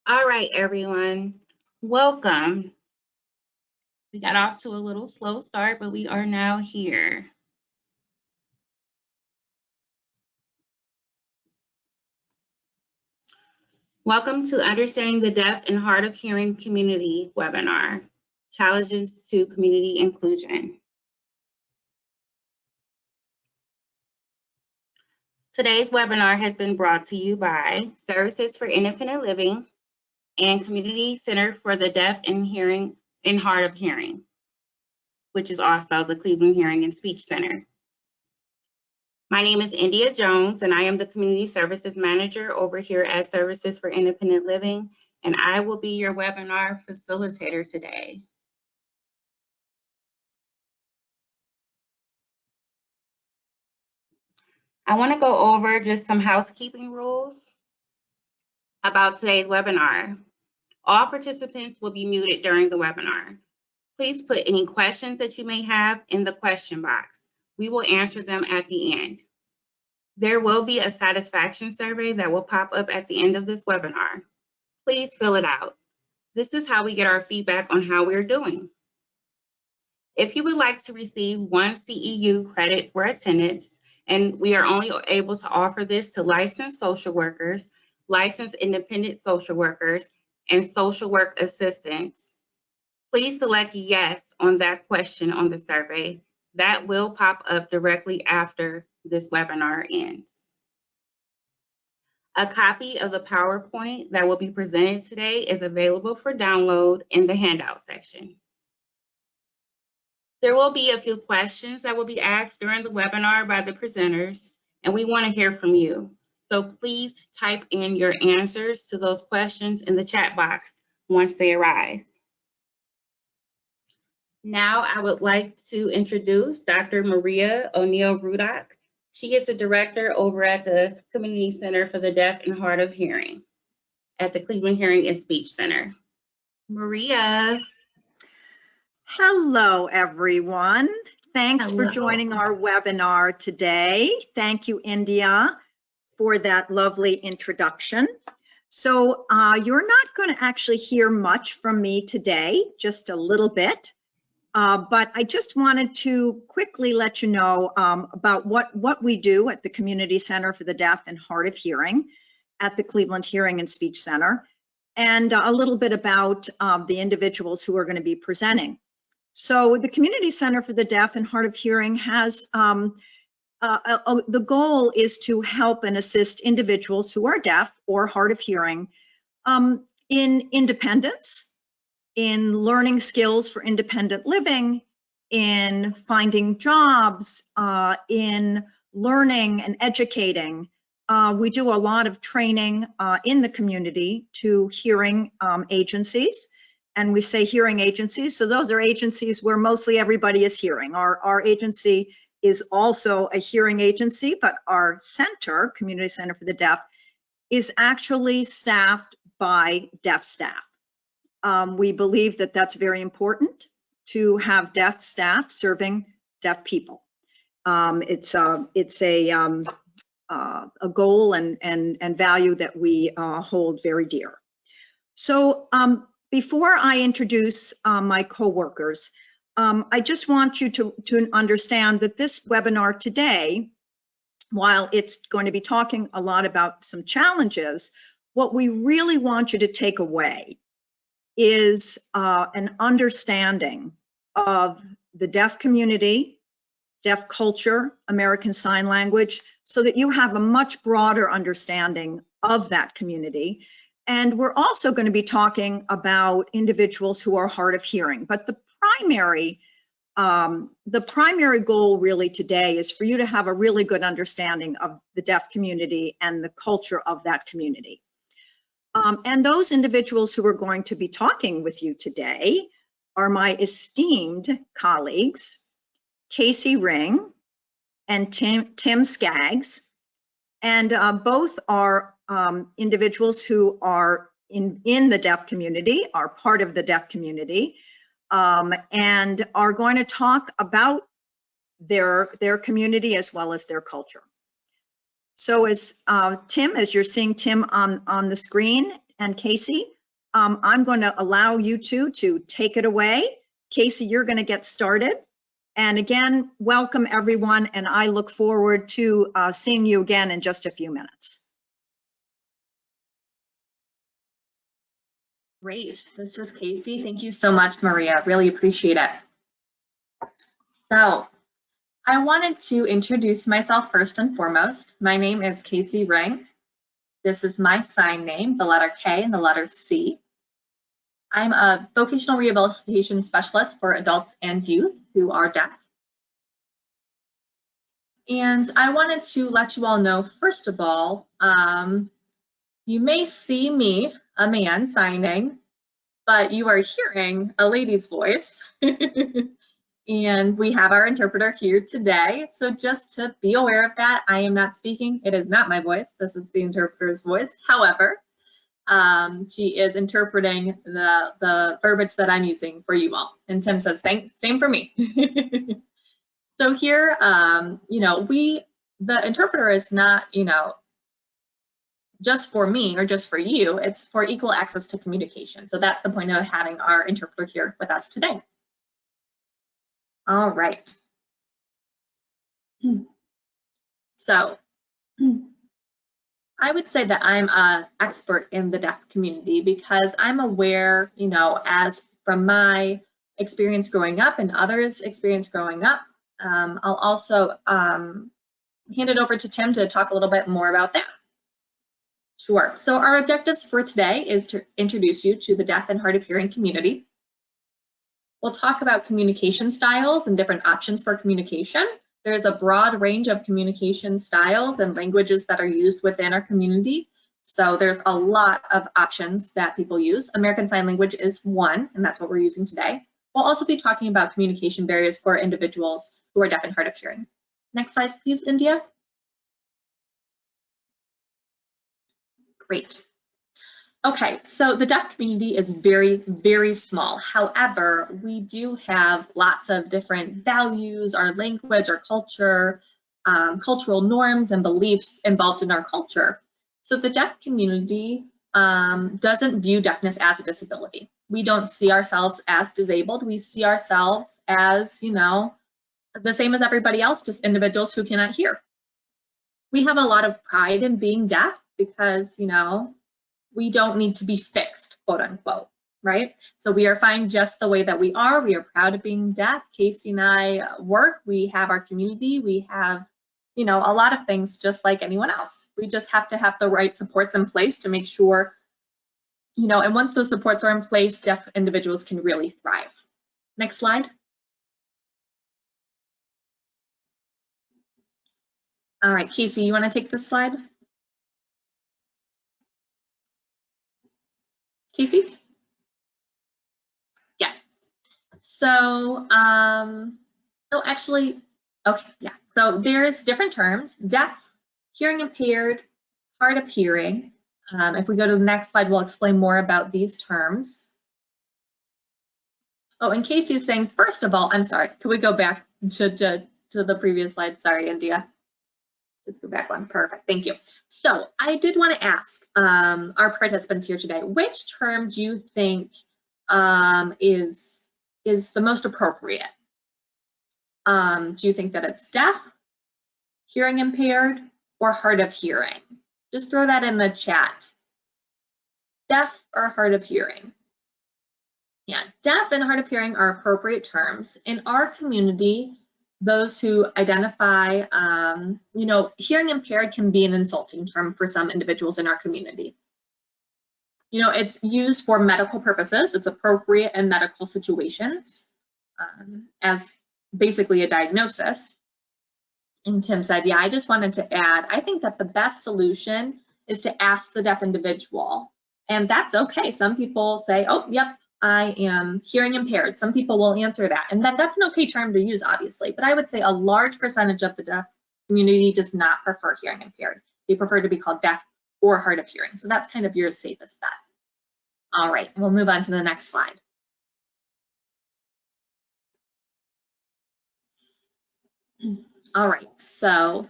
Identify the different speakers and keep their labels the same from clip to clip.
Speaker 1: All right, everyone, welcome. We got off to a little slow start, but we are now here. Welcome to Understanding the Deaf and Hard of Hearing Community webinar, Challenges to Community Inclusion. Today's webinar has been brought to you by Services for Independent Living and Community Center for the Deaf and Hard of Hearing, which is also the Cleveland Hearing and Speech Center. My name is India Jones, and I am the Community Services Manager over here at Services for Independent Living, and I will be your webinar facilitator today. I want to go over just some housekeeping rules about today's webinar. All participants will be muted during the webinar. Please put any questions that you may have in the question box. We will answer them at the end. There will be a satisfaction survey that will pop up at the end of this webinar. Please fill it out. This is how we get our feedback on how we're doing. If you would like to receive 1 CEU credit for attendance, and we are only able to offer this to licensed social workers, licensed independent social workers, and social work assistants, please select yes on that question on the survey. That will pop up directly after this webinar ends. A copy of the PowerPoint that will be presented today is available for download in the handout section. There will be a few questions that will be asked during the webinar by the presenters, and we want to hear from you. So please type in your answers to those questions in the chat box once they arise. Now I would like to introduce Dr. Maria O'Neill Ruddock. She is the director over at the Community Center for the Deaf and Hard of Hearing at the Cleveland Hearing and Speech Center. Maria.
Speaker 2: Hello, everyone. Thanks for joining our webinar today. Thank you, India, for that lovely introduction. So you're not going to actually hear much from me today, just a little bit. But I just wanted to quickly let you know about what we do at the Community Center for the Deaf and Hard of Hearing at the Cleveland Hearing and Speech Center, and a little bit about the individuals who are going to be presenting. So the Community Center for the Deaf and Hard of Hearing has, the goal is to help and assist individuals who are deaf or hard of hearing in independence, in learning skills for independent living, in finding jobs, in learning and educating. We do a lot of training in the community to hearing agencies. And we say hearing agencies, so those are agencies where mostly everybody is hearing. Our agency is also a hearing agency, but our center, Community Center for the Deaf, is actually staffed by deaf staff. We believe that that's very important to have deaf staff serving deaf people. It's a goal and value that we hold very dear. So before I introduce my coworkers, I just want you to understand that this webinar today, while it's going to be talking a lot about some challenges, what we really want you to take away is an understanding of the deaf community, deaf culture, American Sign Language, so that you have a much broader understanding of that community. And we're also going to be talking about individuals who are hard of hearing. But the primary goal really today is for you to have a really good understanding of the deaf community and the culture of that community. And those individuals who are going to be talking with you today are my esteemed colleagues, Casey Ring and Tim Skaggs. And both are individuals who are in the deaf community, are part of the deaf community, and are going to talk about their community as well as their culture. So as Tim, as you're seeing Tim on the screen, and Casey, I'm going to allow you two to take it away. Casey, you're going to get started. And again, welcome everyone, and I look forward to seeing you again in just a few minutes.
Speaker 3: Great, this is Casey. Thank you so much, Maria. Really appreciate it. So, I wanted to introduce myself first and foremost. My name is Casey Ring. This is my sign name, the letter K and the letter C. I'm a vocational rehabilitation specialist for adults and youth who are deaf. And I wanted to let you all know, first of all, you may see me, a man, signing, but you are hearing a lady's voice. And we have our interpreter here today. So just to be aware of that, I am not speaking. It is not my voice. This is the interpreter's voice. However, she is interpreting the verbiage that I'm using for you all. And Tim says, same for me. So here, you know, the interpreter is not, you know, just for me or just for you. It's for equal access to communication. So that's the point of having our interpreter here with us today. All right. So I would say that I'm an expert in the deaf community because I'm aware, you know, as from my experience growing up and others' experience growing up. I'll also hand it over to Tim to talk a little bit more about that. Sure. So our objectives for today is to introduce you to the deaf and hard of hearing community. We'll talk about communication styles and different options for communication. There's a broad range of communication styles and languages that are used within our community. So there's a lot of options that people use. American Sign Language is one, and that's what we're using today. We'll also be talking about communication barriers for individuals who are deaf and hard of hearing. Next slide, please, India. Great. Okay, so the deaf community is very, very small. However, we do have lots of different values, our language, our culture, cultural norms and beliefs involved in our culture. So the deaf community doesn't view deafness as a disability. We don't see ourselves as disabled. We see ourselves as, you know, the same as everybody else, just individuals who cannot hear. We have a lot of pride in being deaf because, you know, we don't need to be fixed, quote unquote, right? So we are fine just the way that we are. We are proud of being deaf. Casey and I work, we have our community, we have, you know, a lot of things just like anyone else. We just have to have the right supports in place to make sure, you know, and once those supports are in place, deaf individuals can really thrive. Next slide. All right, Casey, you want to take this slide? Casey? Yes. So, oh, actually, okay, yeah. So there's different terms: deaf, hearing impaired, hard of hearing. If we go to the next slide, we'll explain more about these terms. Oh, and Casey is saying, first of all, I'm sorry, could we go back to the previous slide? Sorry, India. Just go back one. Perfect. Thank you. So I did want to ask our participants here today, which term do you think is the most appropriate? Do you think that it's deaf, hearing impaired, or hard of hearing? Just throw that in the chat. Deaf or hard of hearing? Yeah, deaf and hard of hearing are appropriate terms. In our community, those who identify, you know, hearing impaired can be an insulting term for some individuals in our community. You know, it's used for medical purposes. It's appropriate in medical situations as basically a diagnosis. And Tim said, yeah, I just wanted to add, I think that the best solution is to ask the deaf individual. And that's okay. Some people say, oh, yep, I am hearing impaired. Some people will answer that. And that's an okay term to use, obviously. But I would say a large percentage of the deaf community does not prefer hearing impaired. They prefer to be called deaf or hard of hearing. So that's kind of your safest bet. All right, we'll move on to the next slide. All right, so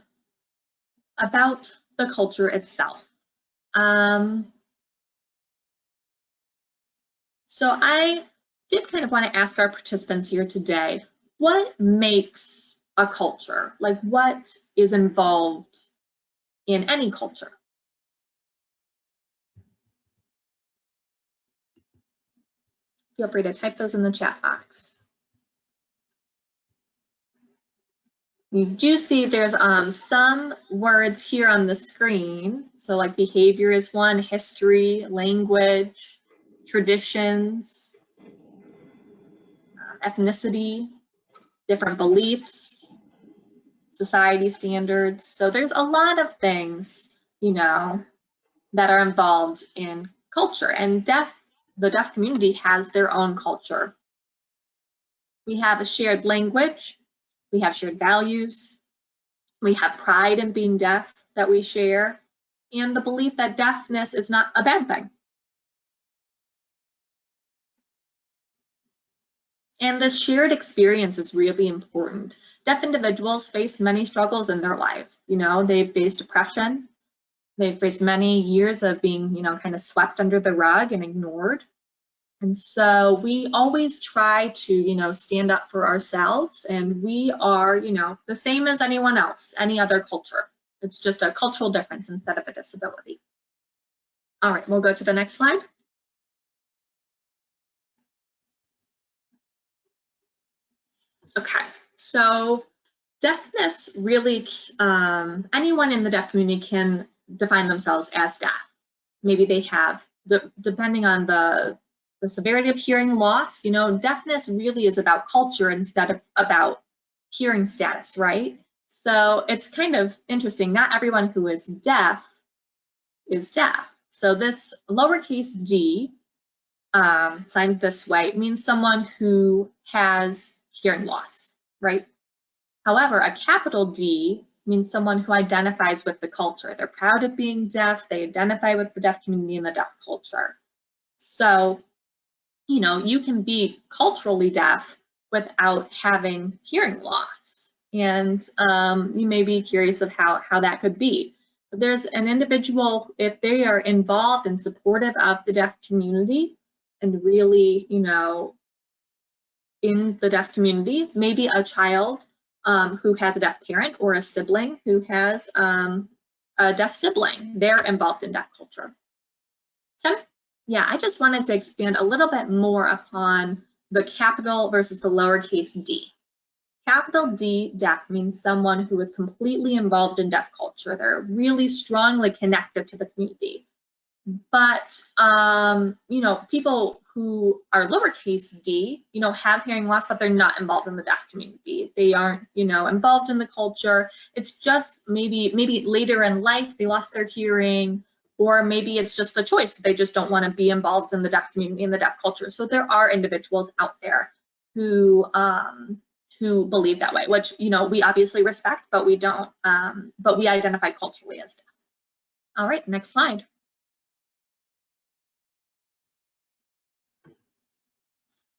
Speaker 3: about the culture itself. So I did kind of want to ask our participants here today, what makes a culture? Like, what is involved in any culture? Feel free to type those in the chat box. You do see there's some words here on the screen. So like behavior is one, history, language, traditions, ethnicity, different beliefs, society standards. So there's a lot of things, you know, that are involved in culture, and the deaf community has their own culture. We have a shared language, we have shared values, we have pride in being deaf that we share, and the belief that deafness is not a bad thing. And this shared experience is really important. Deaf individuals face many struggles in their lives. You know, they've faced depression, they've faced many years of being, you know, kind of swept under the rug and ignored. And so we always try to, you know, stand up for ourselves, and we are, you know, the same as anyone else, any other culture. It's just a cultural difference instead of a disability. All right, we'll go to the next slide. Okay, so deafness really, anyone in the deaf community can define themselves as deaf. Maybe they have, depending on the severity of hearing loss, you know, deafness really is about culture instead of about hearing status, right? So it's kind of interesting. Not everyone who is deaf is deaf. So this lowercase d, signed this way, means someone who has hearing loss, right? However, a capital D means someone who identifies with the culture. They're proud of being deaf. They identify with the deaf community and the deaf culture. So, you know, you can be culturally deaf without having hearing loss. And you may be curious of how that could be. But there's an individual, if they are involved and supportive of the deaf community and really, you know, in the deaf community, maybe a child who has a deaf parent or a sibling who has a deaf sibling, they're involved in deaf culture. So yeah, I just wanted to expand a little bit more upon the capital versus the lowercase d. Capital D, deaf, means someone who is completely involved in deaf culture. They're really strongly connected to the community. But, you know, people who are lowercase d, you know, have hearing loss, but they're not involved in the deaf community. They aren't, you know, involved in the culture. It's just maybe later in life they lost their hearing, or maybe it's just the choice. They just don't want to be involved in the deaf community and the deaf culture. So there are individuals out there who believe that way, which, you know, we obviously respect, but we don't, but we identify culturally as deaf. All right, next slide.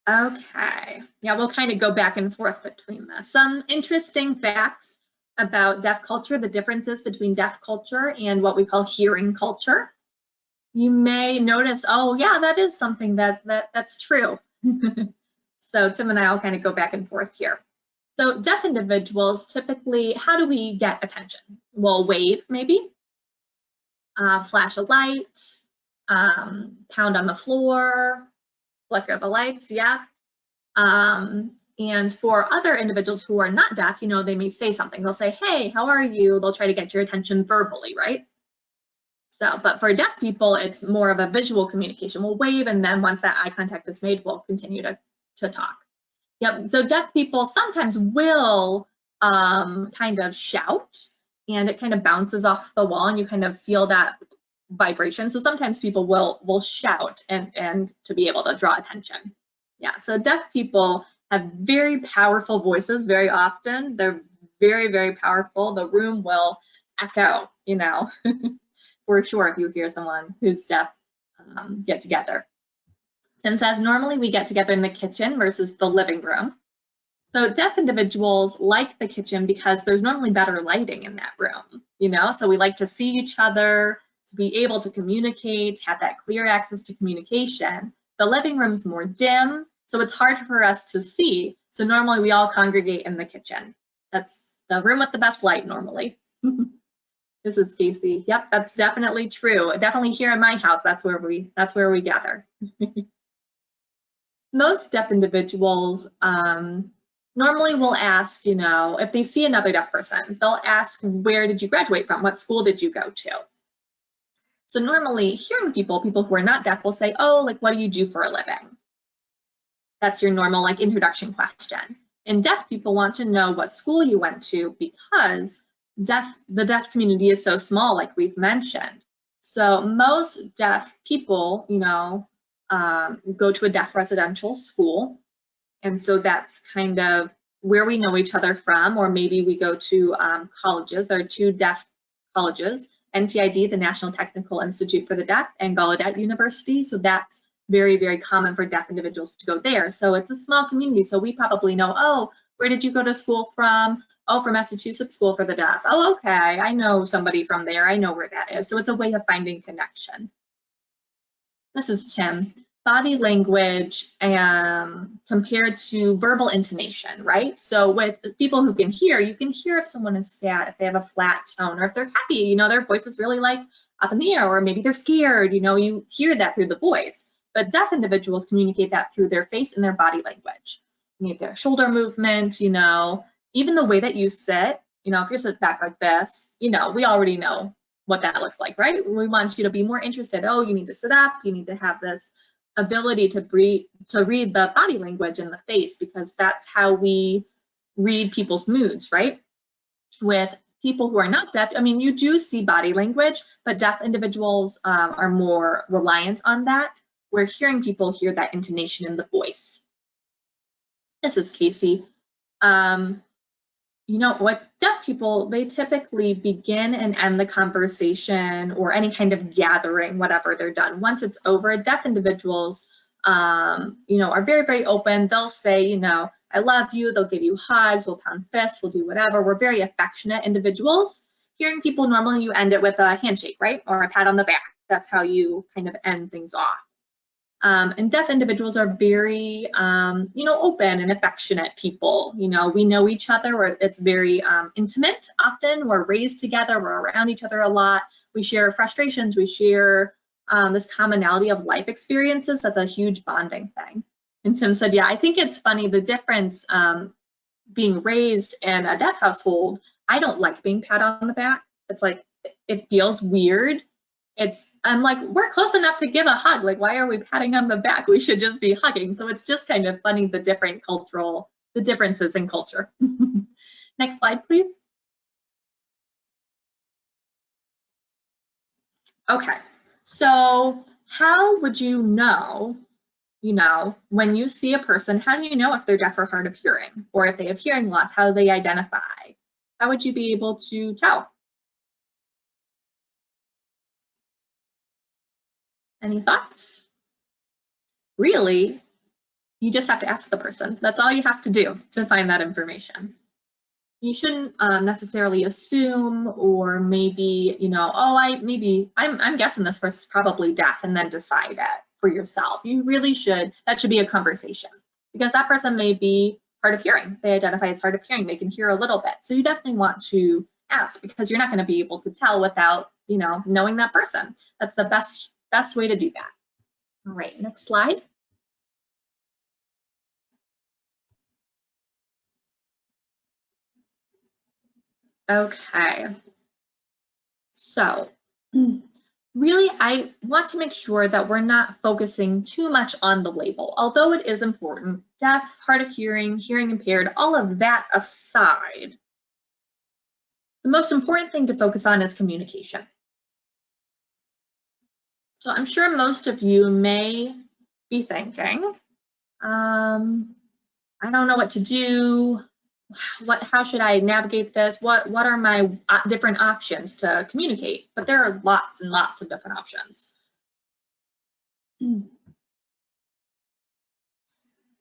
Speaker 3: Okay, yeah, we'll kind of go back and forth between this. Some interesting facts about deaf culture, the differences between deaf culture and what we call hearing culture. You may notice, oh yeah, that is something that's true. So Tim and I will kind of go back and forth here. So deaf individuals typically, how do we get attention? We'll wave maybe, flash a light, pound on the floor, flicker the lights, yeah. And for other individuals who are not deaf, you know, they may say something. They'll say, hey, how are you? They'll try to get your attention verbally, right? So, but for deaf people, it's more of a visual communication. We'll wave, and then once that eye contact is made, we'll continue to talk. Yep, so deaf people sometimes will kind of shout, and it kind of bounces off the wall, and you kind of feel that vibration. So sometimes people will shout and to be able to draw attention. Yeah, so deaf people have very powerful voices very often. They're very, very powerful. The room will echo, you know, for sure if you hear someone who's deaf get together. Since as normally we get together in the kitchen versus the living room. So deaf individuals like the kitchen because there's normally better lighting in that room, you know, so we like to see each other, to be able to communicate, have that clear access to communication. The living room's more dim, so it's hard for us to see. So normally we all congregate in the kitchen. That's the room with the best light normally. This is Casey. Yep, that's definitely true. Definitely here in my house, that's where we gather. Most deaf individuals normally will ask, you know, if they see another deaf person, they'll ask, where did you graduate from? What school did you go to? So normally hearing people who are not deaf will say, oh, like, what do you do for a living? That's your normal like introduction question. And deaf people want to know what school you went to because the deaf community is so small, like we've mentioned. So most deaf people, you know, go to a deaf residential school. And so that's kind of where we know each other from, or maybe we go to colleges. There are 2 deaf colleges, NTID, the National Technical Institute for the Deaf, and Gallaudet University. So that's very, very common for deaf individuals to go there. So it's a small community. So we probably know, oh, where did you go to school from? Oh, from Massachusetts School for the Deaf. Oh, okay, I know somebody from there. I know where that is. So it's a way of finding connection. This is Tim. Body language compared to verbal intonation, right? So with people who can hear, you can hear if someone is sad, if they have a flat tone, or if they're happy, you know, their voice is really like up in the air, or maybe they're scared, you know, you hear that through the voice. But deaf individuals communicate that through their face and their body language. Maybe their shoulder movement, you know, even the way that you sit, you know, if you're sit back like this, you know, we already know what that looks like, right? We want you to be more interested. Oh, you need to sit up, you need to have this ability to read the body language in the face, because that's how we read people's moods, right? With people who are not deaf, I mean, you do see body language, but deaf individuals are more reliant on that, where hearing people hear that intonation in the voice. This is Casey. You know what, deaf people, they typically begin and end the conversation or any kind of gathering, whatever they're done. Once it's over, deaf individuals, you know, are very, very open. They'll say, you know, I love you. They'll give you hugs, we'll pound fists, we'll do whatever. We're very affectionate individuals. Hearing people, normally you end it with a handshake, right? Or a pat on the back. That's how you kind of end things off. And deaf individuals are very, you know, open and affectionate people. You know, we know each other, or it's very intimate often. We're raised together, we're around each other a lot. We share frustrations, we share this commonality of life experiences. That's a huge bonding thing. And Tim said, yeah, I think it's funny, the difference being raised in a deaf household. I don't like being pat on the back. It's like, it feels weird. I'm like, we're close enough to give a hug. Like, why are we patting on the back? We should just be hugging. So it's just kind of funny, the differences in culture. Next slide, please. Okay, so how would you know, when you see a person, how do you know if they're deaf or hard of hearing? Or if they have hearing loss, how do they identify? How would you be able to tell? Any thoughts? Really, you just have to ask the person. That's all you have to do to find that information. You shouldn't necessarily assume, or maybe, oh, I'm guessing this person's probably deaf, and then decide it for yourself. You really should, that should be a conversation, because that person may be hard of hearing. They identify as hard of hearing. They can hear a little bit. So you definitely want to ask, because you're not going to be able to tell without, knowing that person. That's the best way to do that. All right, next slide. Okay, so really, I want to make sure that we're not focusing too much on the label, although it is important. Deaf, hard of hearing, hearing impaired, all of that aside, the most important thing to focus on is communication. So I'm sure most of you may be thinking, I don't know what to do. How should I navigate this? What are my different options to communicate? But there are lots and lots of different options.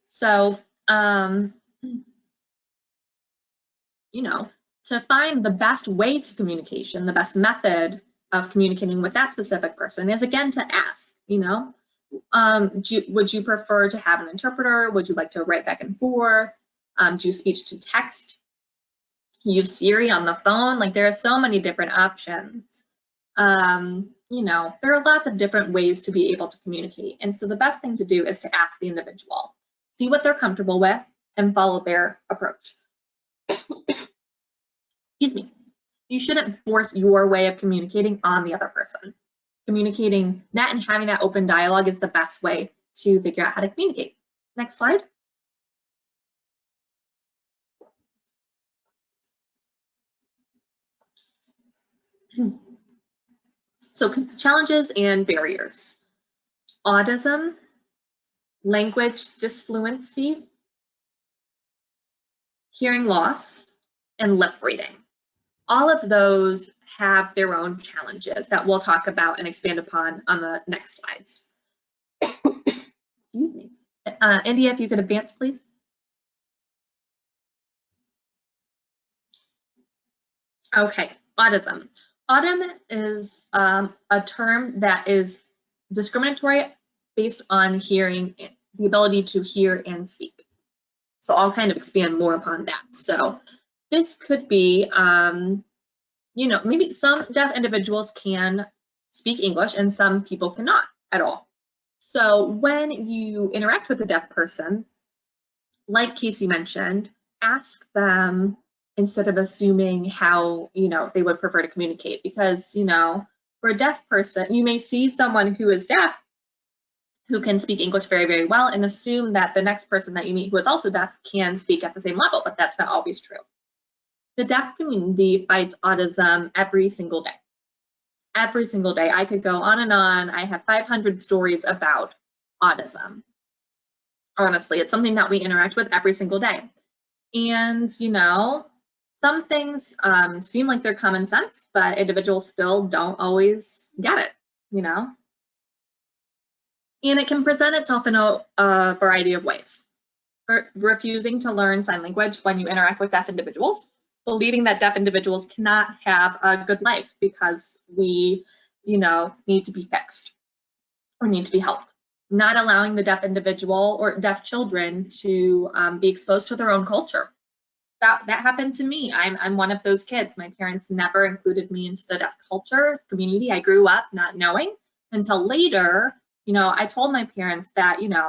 Speaker 3: So, to find the best way to communication, the best method of communicating with that specific person is, again, to ask, Would you prefer to have an interpreter? Would you like to write back and forth? Do speech to text? Use Siri on the phone? Like, there are so many different options. You know, there are lots of different ways to be able to communicate. And so the best thing to do is to ask the individual, see what they're comfortable with, and follow their approach. Excuse me. You shouldn't force your way of communicating on the other person. Communicating that and having that open dialogue is the best way to figure out how to communicate. Next slide. So challenges and barriers. Autism, language disfluency, hearing loss, and lip reading. All of those have their own challenges that we'll talk about and expand upon on the next slides. Excuse me. India, if you could advance, please. Okay, autism. Autism is a term that is discriminatory based on hearing, the ability to hear and speak. So I'll kind of expand more upon that. So this could be, you know, maybe some deaf individuals can speak English and some people cannot at all. So when you interact with a deaf person, like Casey mentioned, ask them instead of assuming how, you know, they would prefer to communicate, because, you know, for a deaf person, you may see someone who is deaf who can speak English very, very well and assume that the next person that you meet who is also deaf can speak at the same level, but that's not always true. The deaf community fights autism every single day. Every single day. I could go on and on. I have 500 stories about autism. Honestly, it's something that we interact with every single day. And, you know, some things seem like they're common sense, but individuals still don't always get it, you know? And it can present itself in a variety of ways. Refusing to learn sign language when you interact with deaf individuals, believing that deaf individuals cannot have a good life because we, you know, need to be fixed or need to be helped. Not allowing the deaf individual or deaf children to be exposed to their own culture. That happened to me. I'm one of those kids. My parents never included me into the deaf culture community. I grew up not knowing until later, you know, I told my parents that, you know,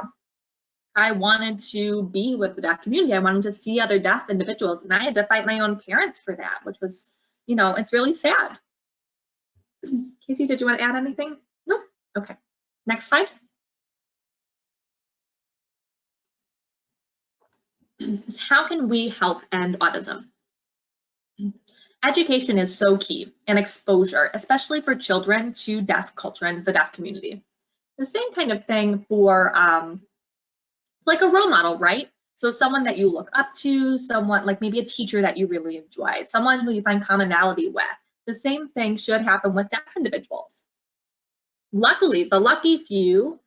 Speaker 3: I wanted to be with the deaf community. I wanted to see other deaf individuals, and I had to fight my own parents for that, which was, you know, it's really sad. Casey, did you want to add anything? No? Okay. Next slide. How can we help end autism? Education is so key, and exposure, especially for children, to deaf culture and the deaf community. The same kind of thing for like a role model, right? So someone that you look up to, someone like maybe a teacher that you really enjoy, someone who you find commonality with. The same thing should happen with deaf individuals. Luckily, the lucky few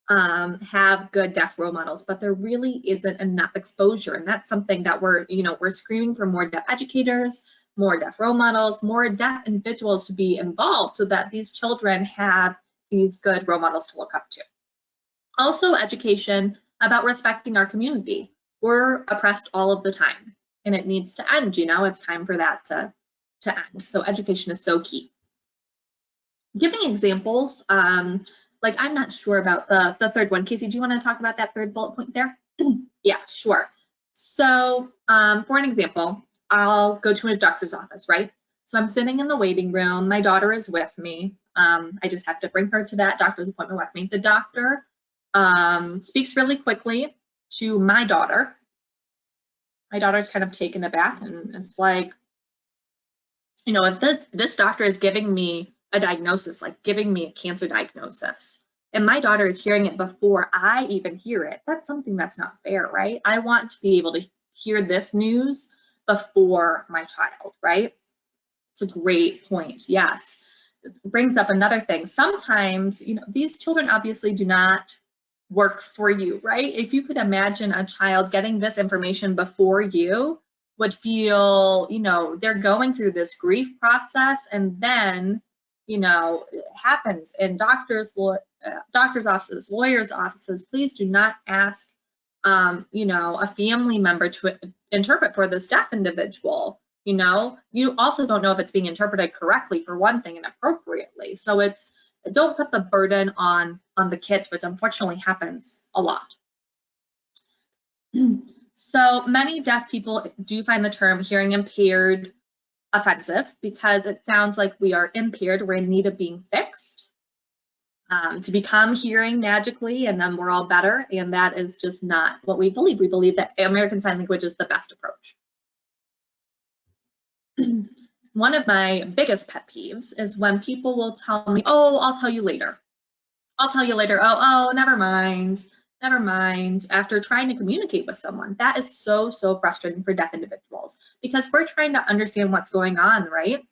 Speaker 3: have good deaf role models, but there really isn't enough exposure, and that's something that we're screaming for more deaf educators, more deaf role models, more deaf individuals to be involved so that these children have these good role models to look up to. Also, education about respecting our community. We're oppressed all of the time, and it needs to end. You know, it's time for that to end. So education is so key. Giving examples, like I'm not sure about the third one. Casey, do you want to talk about that third bullet point there? Yeah, sure. So for an example, I'll go to a doctor's office, right? So I'm sitting in the waiting room. My daughter is with me. I just have to bring her to that doctor's appointment with me. The doctor speaks really quickly to my daughter. My daughter's kind of taken aback, and it's like, you know, if this doctor is giving me a diagnosis, like giving me a cancer diagnosis, and my daughter is hearing it before I even hear it, that's something that's not fair, right? I want to be able to hear this news before my child, right? It's a great point, yes. It brings up another thing. Sometimes, you know, these children obviously do not work for you, right? If you could imagine a child getting this information before you, would feel, you know, they're going through this grief process, and then, you know, happens in doctors' offices, lawyers' offices. Please do not ask, you know, a family member to interpret for this deaf individual. You know, you also don't know if it's being interpreted correctly, for one thing, and appropriately. So don't put the burden on the kids, which unfortunately happens a lot. So many deaf people do find the term hearing impaired offensive because it sounds like we are impaired, we're in need of being fixed to become hearing magically, and then we're all better. And that is just not what we believe. We believe that American Sign Language is the best approach. One of my biggest pet peeves is when people will tell me, oh, I'll tell you later. I'll tell you later. Oh, never mind. Never mind. After trying to communicate with someone, that is so frustrating for deaf individuals because we're trying to understand what's going on, right?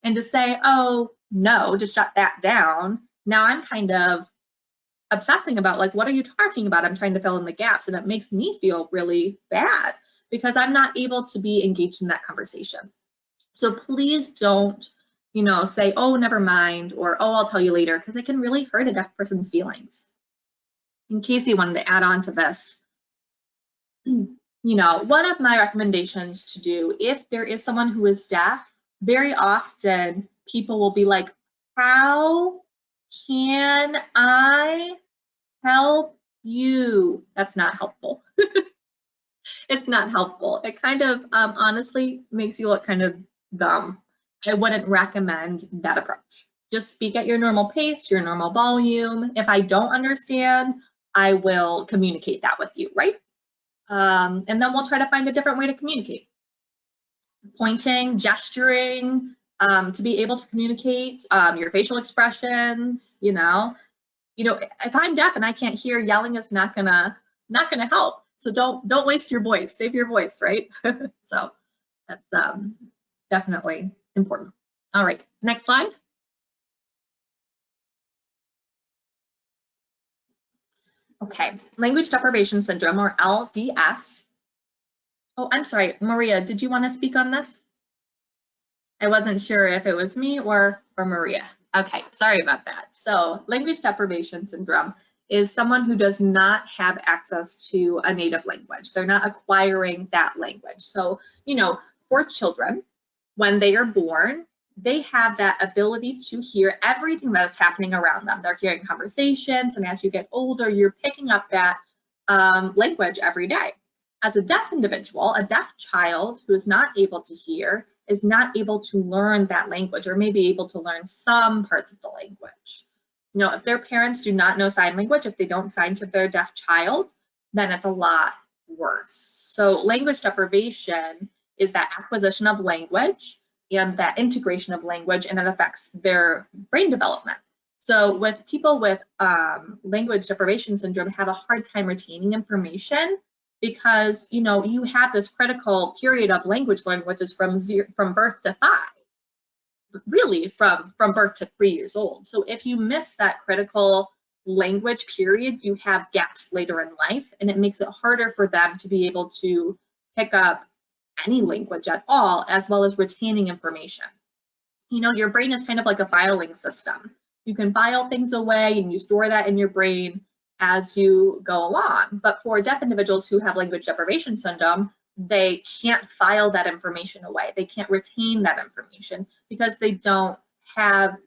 Speaker 3: And to say, oh, no, just shut that down. Now I'm kind of obsessing about, like, what are you talking about? I'm trying to fill in the gaps, and it makes me feel really bad because I'm not able to be engaged in that conversation. So please don't, you know, say, oh, never mind, or oh, I'll tell you later, because it can really hurt a deaf person's feelings. In case you wanted to add on to this, you know, one of my recommendations to do if there is someone who is deaf, very often people will be like, how can I help you? That's not helpful. It's not helpful. It kind of honestly makes you look kind of dumb. I wouldn't recommend that approach. Just speak at your normal pace, your normal volume. If I don't understand, I will communicate that with you, right? And then we'll try to find a different way to communicate. Pointing, gesturing, to be able to communicate, your facial expressions, you know, if I'm deaf and I can't hear, yelling is not gonna help. So don't waste your voice, save your voice, right? So that's definitely important. All right, next slide. Okay, language deprivation syndrome, or LDS. Oh, I'm sorry, Maria, did you want to speak on this? I wasn't sure if it was me or Maria. Okay, sorry about that. So language deprivation syndrome is someone who does not have access to a native language. They're not acquiring that language. So, you know, for children, when they are born, they have that ability to hear everything that is happening around them. They're hearing conversations, and as you get older, you're picking up that language every day. As a deaf individual, a deaf child who is not able to hear is not able to learn that language, or maybe able to learn some parts of the language. You know, if their parents do not know sign language, if they don't sign to their deaf child, then it's a lot worse. So language deprivation is that acquisition of language and that integration of language, and it affects their brain development. So with people with language deprivation syndrome have a hard time retaining information because, you know, you have this critical period of language learning, which is from birth to 5, really from birth to 3 years old. So if you miss that critical language period, you have gaps later in life, and it makes it harder for them to be able to pick up any language at all, as well as retaining information. You know, your brain is kind of like a filing system. You can file things away and you store that in your brain as you go along. But for deaf individuals who have language deprivation syndrome, they can't file that information away. They can't retain that information because they don't have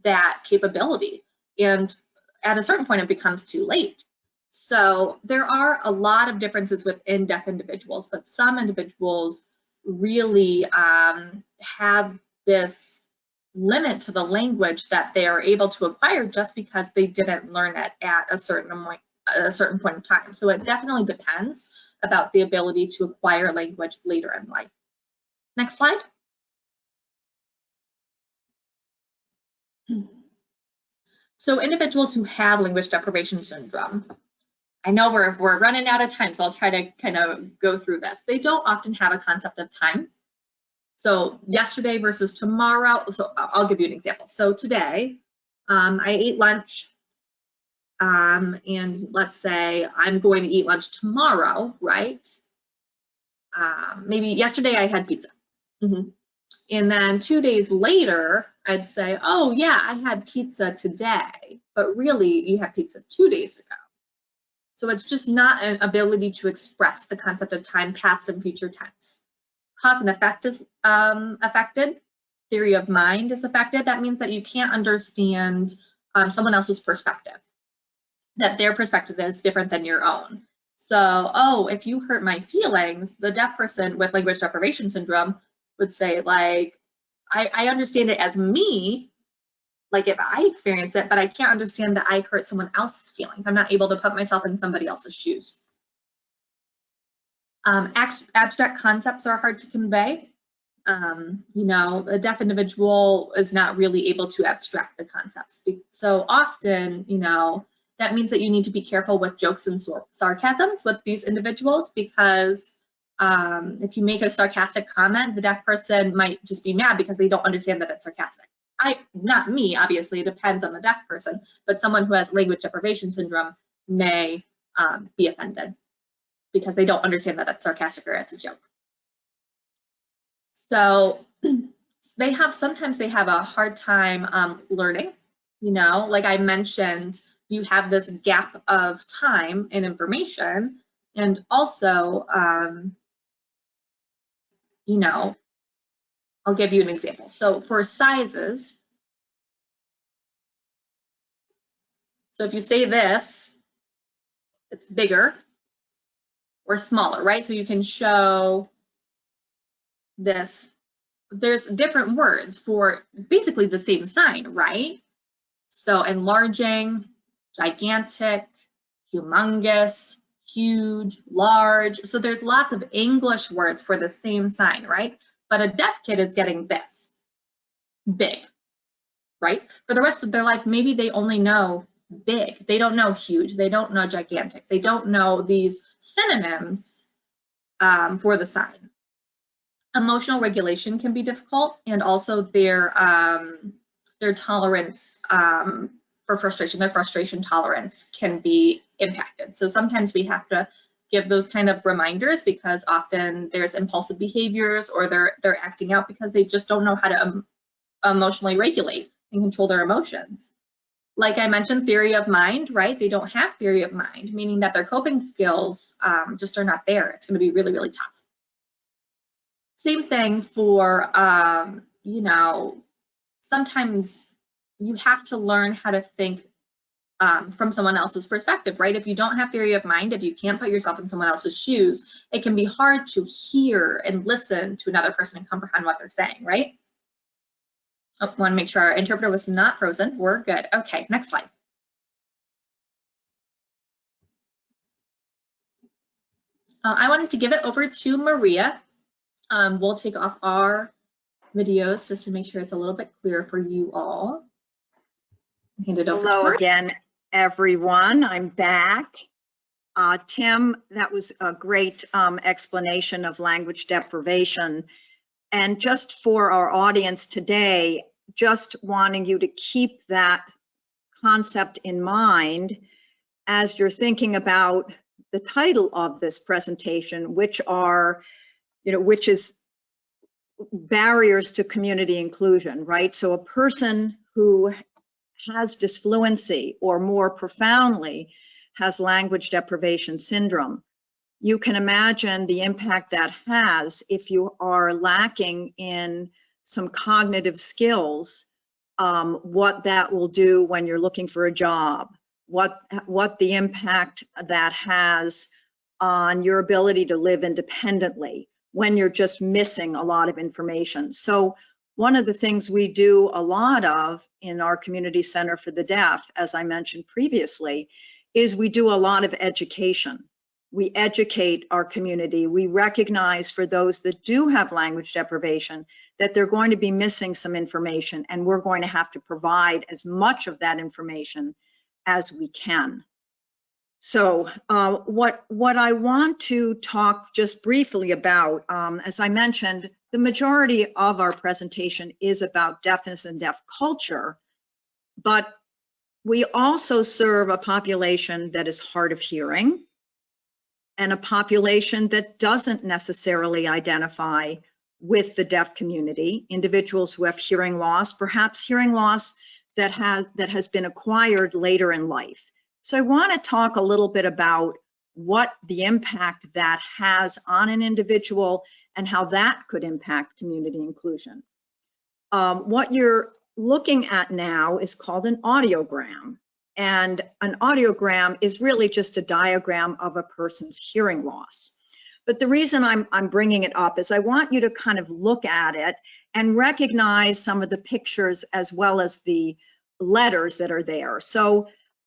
Speaker 3: that capability. And at a certain point, it becomes too late. So there are a lot of differences within deaf individuals, but some individuals really have this limit to the language that they are able to acquire just because they didn't learn it at a certain point in time. So it definitely depends about the ability to acquire language later in life. Next slide. So individuals who have language deprivation syndrome, I know we're running out of time, so I'll try to kind of go through this. They don't often have a concept of time. So yesterday versus tomorrow, so I'll give you an example. So today, I ate lunch, and let's say I'm going to eat lunch tomorrow, right? Maybe yesterday I had pizza. And then 2 days later, I'd say, oh yeah, I had pizza today, but really you had pizza 2 days ago. So it's just not an ability to express the concept of time, past and future tense. Cause and effect is affected. Theory of mind is affected. That means that you can't understand someone else's perspective, that their perspective is different than your own. So, oh, if you hurt my feelings, the deaf person with language deprivation syndrome would say, like, I understand it as me, like if I experience it, but I can't understand that I hurt someone else's feelings. I'm not able to put myself in somebody else's shoes. Abstract concepts are hard to convey. You know, a deaf individual is not really able to abstract the concepts. So often, you know, that means that you need to be careful with jokes and sarcasms with these individuals, because if you make a sarcastic comment, the deaf person might just be mad because they don't understand that it's sarcastic. Not me, obviously, it depends on the deaf person, but someone who has language deprivation syndrome may be offended because they don't understand that it's sarcastic or it's a joke. So sometimes they have a hard time learning, you know, like I mentioned, you have this gap of time and information, and also, you know, I'll give you an example. So for sizes, so if you say this, it's bigger or smaller, right? So you can show this. There's different words for basically the same sign, right? So enlarging, gigantic, humongous, huge, large. So there's lots of English words for the same sign, right? But a deaf kid is getting this, big, right? For the rest of their life, maybe they only know big. They don't know huge. They don't know gigantic. They don't know these synonyms for the sign. Emotional regulation can be difficult, and also their tolerance for frustration, their frustration tolerance can be impacted. So sometimes we have to give those kind of reminders, because often there's impulsive behaviors, or they're acting out because they just don't know how to emotionally regulate and control their emotions. Like I mentioned, theory of mind, right? They don't have theory of mind, meaning that their coping skills just are not there. It's going to be really, really tough. Same thing for, you know, sometimes you have to learn how to think from someone else's perspective, right? If you don't have theory of mind, if you can't put yourself in someone else's shoes, it can be hard to hear and listen to another person and comprehend what they're saying, right? Oh, want to make sure our interpreter was not frozen. We're good. Okay, next slide. I wanted to give it over to Maria. We'll take off our videos just to make sure it's a little bit clearer for you all. Hand it over.
Speaker 2: Hello again, everyone. I'm back. Tim, that was a great explanation of language deprivation. And just for our audience today, just wanting you to keep that concept in mind as you're thinking about the title of this presentation, which are, you know, which is barriers to community inclusion, right? So a person who has disfluency, or more profoundly has language deprivation syndrome, you can imagine the impact that has if you are lacking in some cognitive skills, what that will do when you're looking for a job, what the impact that has on your ability to live independently when you're just missing a lot of information. So one of the things we do a lot of in our Community Center for the Deaf, as I mentioned previously, is we do a lot of education. We educate our community. We recognize for those that do have language deprivation that they're going to be missing some information, and we're going to have to provide as much of that information as we can. So what I want to talk just briefly about, as I mentioned, the majority of our presentation is about deafness and deaf culture, but we also serve a population that is hard of hearing, and a population that doesn't necessarily identify with the deaf community, individuals who have hearing loss, perhaps hearing loss that has been acquired later in life. So I want to talk a little bit about what the impact that has on an individual and how that could impact community inclusion. What you're looking at now is called an audiogram. And an audiogram is really just a diagram of a person's hearing loss. But the reason I'm bringing it up is I want you to kind of look at it and recognize some of the pictures as well as the letters that are there. So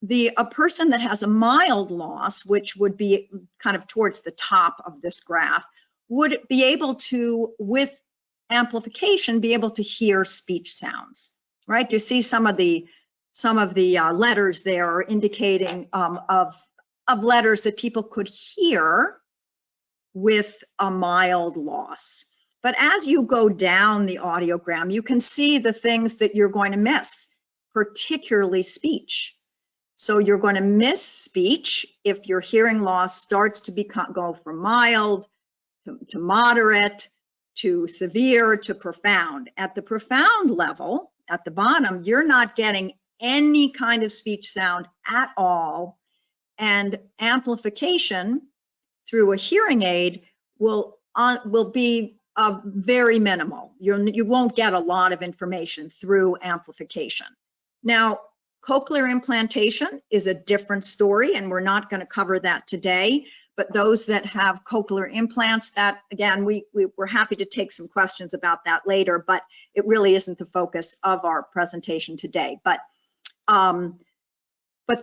Speaker 2: a person that has a mild loss, which would be kind of towards the top of this graph, would be able to, with amplification, be able to hear speech sounds, right? You see some of the letters there are indicating of letters that people could hear with a mild loss. But as you go down the audiogram, you can see the things that you're going to miss, particularly speech. So you're going to miss speech if your hearing loss starts to go from mild to moderate to severe to profound. At the profound level, at the bottom, you're not getting any kind of speech sound at all, and amplification through a hearing aid will be very minimal. You won't get a lot of information through amplification. Now, cochlear implantation is a different story, and we're not going to cover that today. But those that have cochlear implants, that again, we're happy to take some questions about that later, but it really isn't the focus of our presentation today. But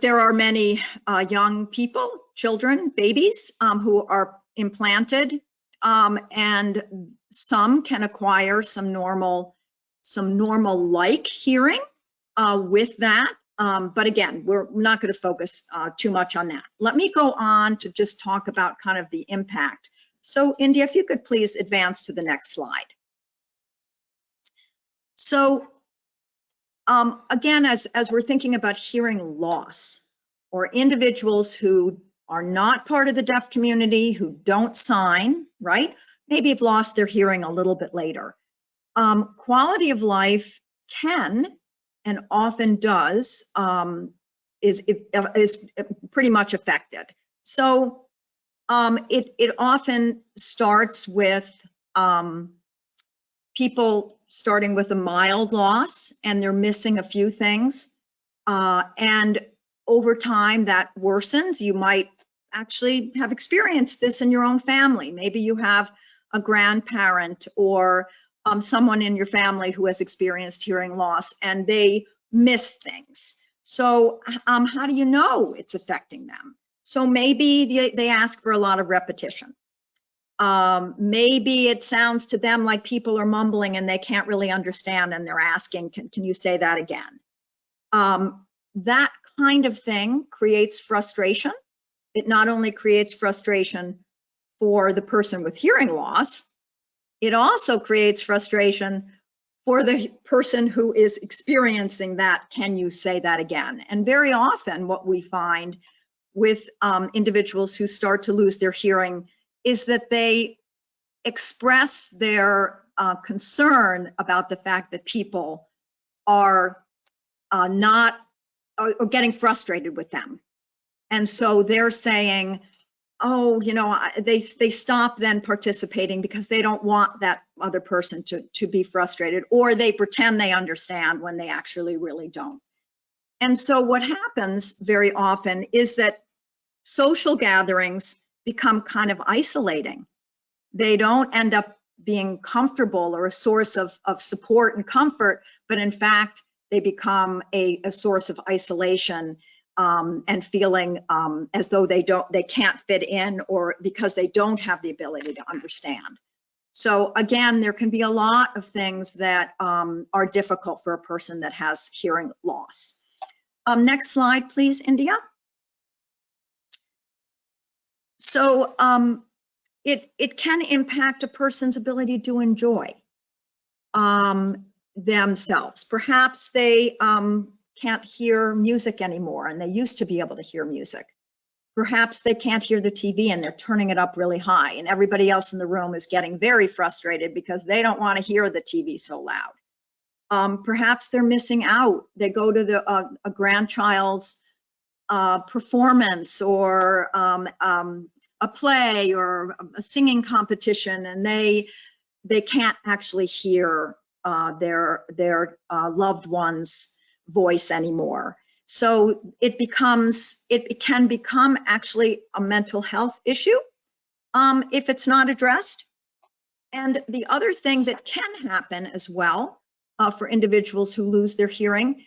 Speaker 2: there are many young people, children, babies who are implanted, and some can acquire some normal-like hearing with that. But again, we're not going to focus too much on that. Let me go on to just talk about kind of the impact. So India, if you could please advance to the next slide. So again, as we're thinking about hearing loss, or individuals who are not part of the deaf community, who don't sign, right? Maybe have lost their hearing a little bit later. Quality of life can, and often does, is pretty much affected. So it often starts with people starting with a mild loss, and they're missing a few things. And over time that worsens. You might actually have experienced this in your own family. Maybe you have a grandparent or someone in your family who has experienced hearing loss, and they miss things. So how do you know it's affecting them? So maybe they ask for a lot of repetition. Maybe it sounds to them like people are mumbling and they can't really understand, and they're asking, can you say that again? That kind of thing creates frustration. It not only creates frustration for the person with hearing loss, it also creates frustration for the person who is experiencing that, can you say that again? And very often what we find with individuals who start to lose their hearing is that they express their concern about the fact that people are getting frustrated with them. And so they're saying, oh, you know, they stop then participating because they don't want that other person to be frustrated, or they pretend they understand when they actually really don't. And so what happens very often is that social gatherings become kind of isolating. They don't end up being comfortable or a source of support and comfort, but in fact, they become a source of isolation and feeling as though they can't fit in, or because they don't have the ability to understand. So again, there can be a lot of things that are difficult for a person that has hearing loss. Next slide, please, India. So it can impact a person's ability to enjoy themselves. Perhaps they can't hear music anymore, and they used to be able to hear music. Perhaps they can't hear the TV and they're turning it up really high, and everybody else in the room is getting very frustrated because they don't want to hear the TV so loud. Perhaps they're missing out. They go to a grandchild's performance or a play or a singing competition, and they can't actually hear their loved one's voice anymore. So it can become actually a mental health issue if it's not addressed. And the other thing that can happen as well for individuals who lose their hearing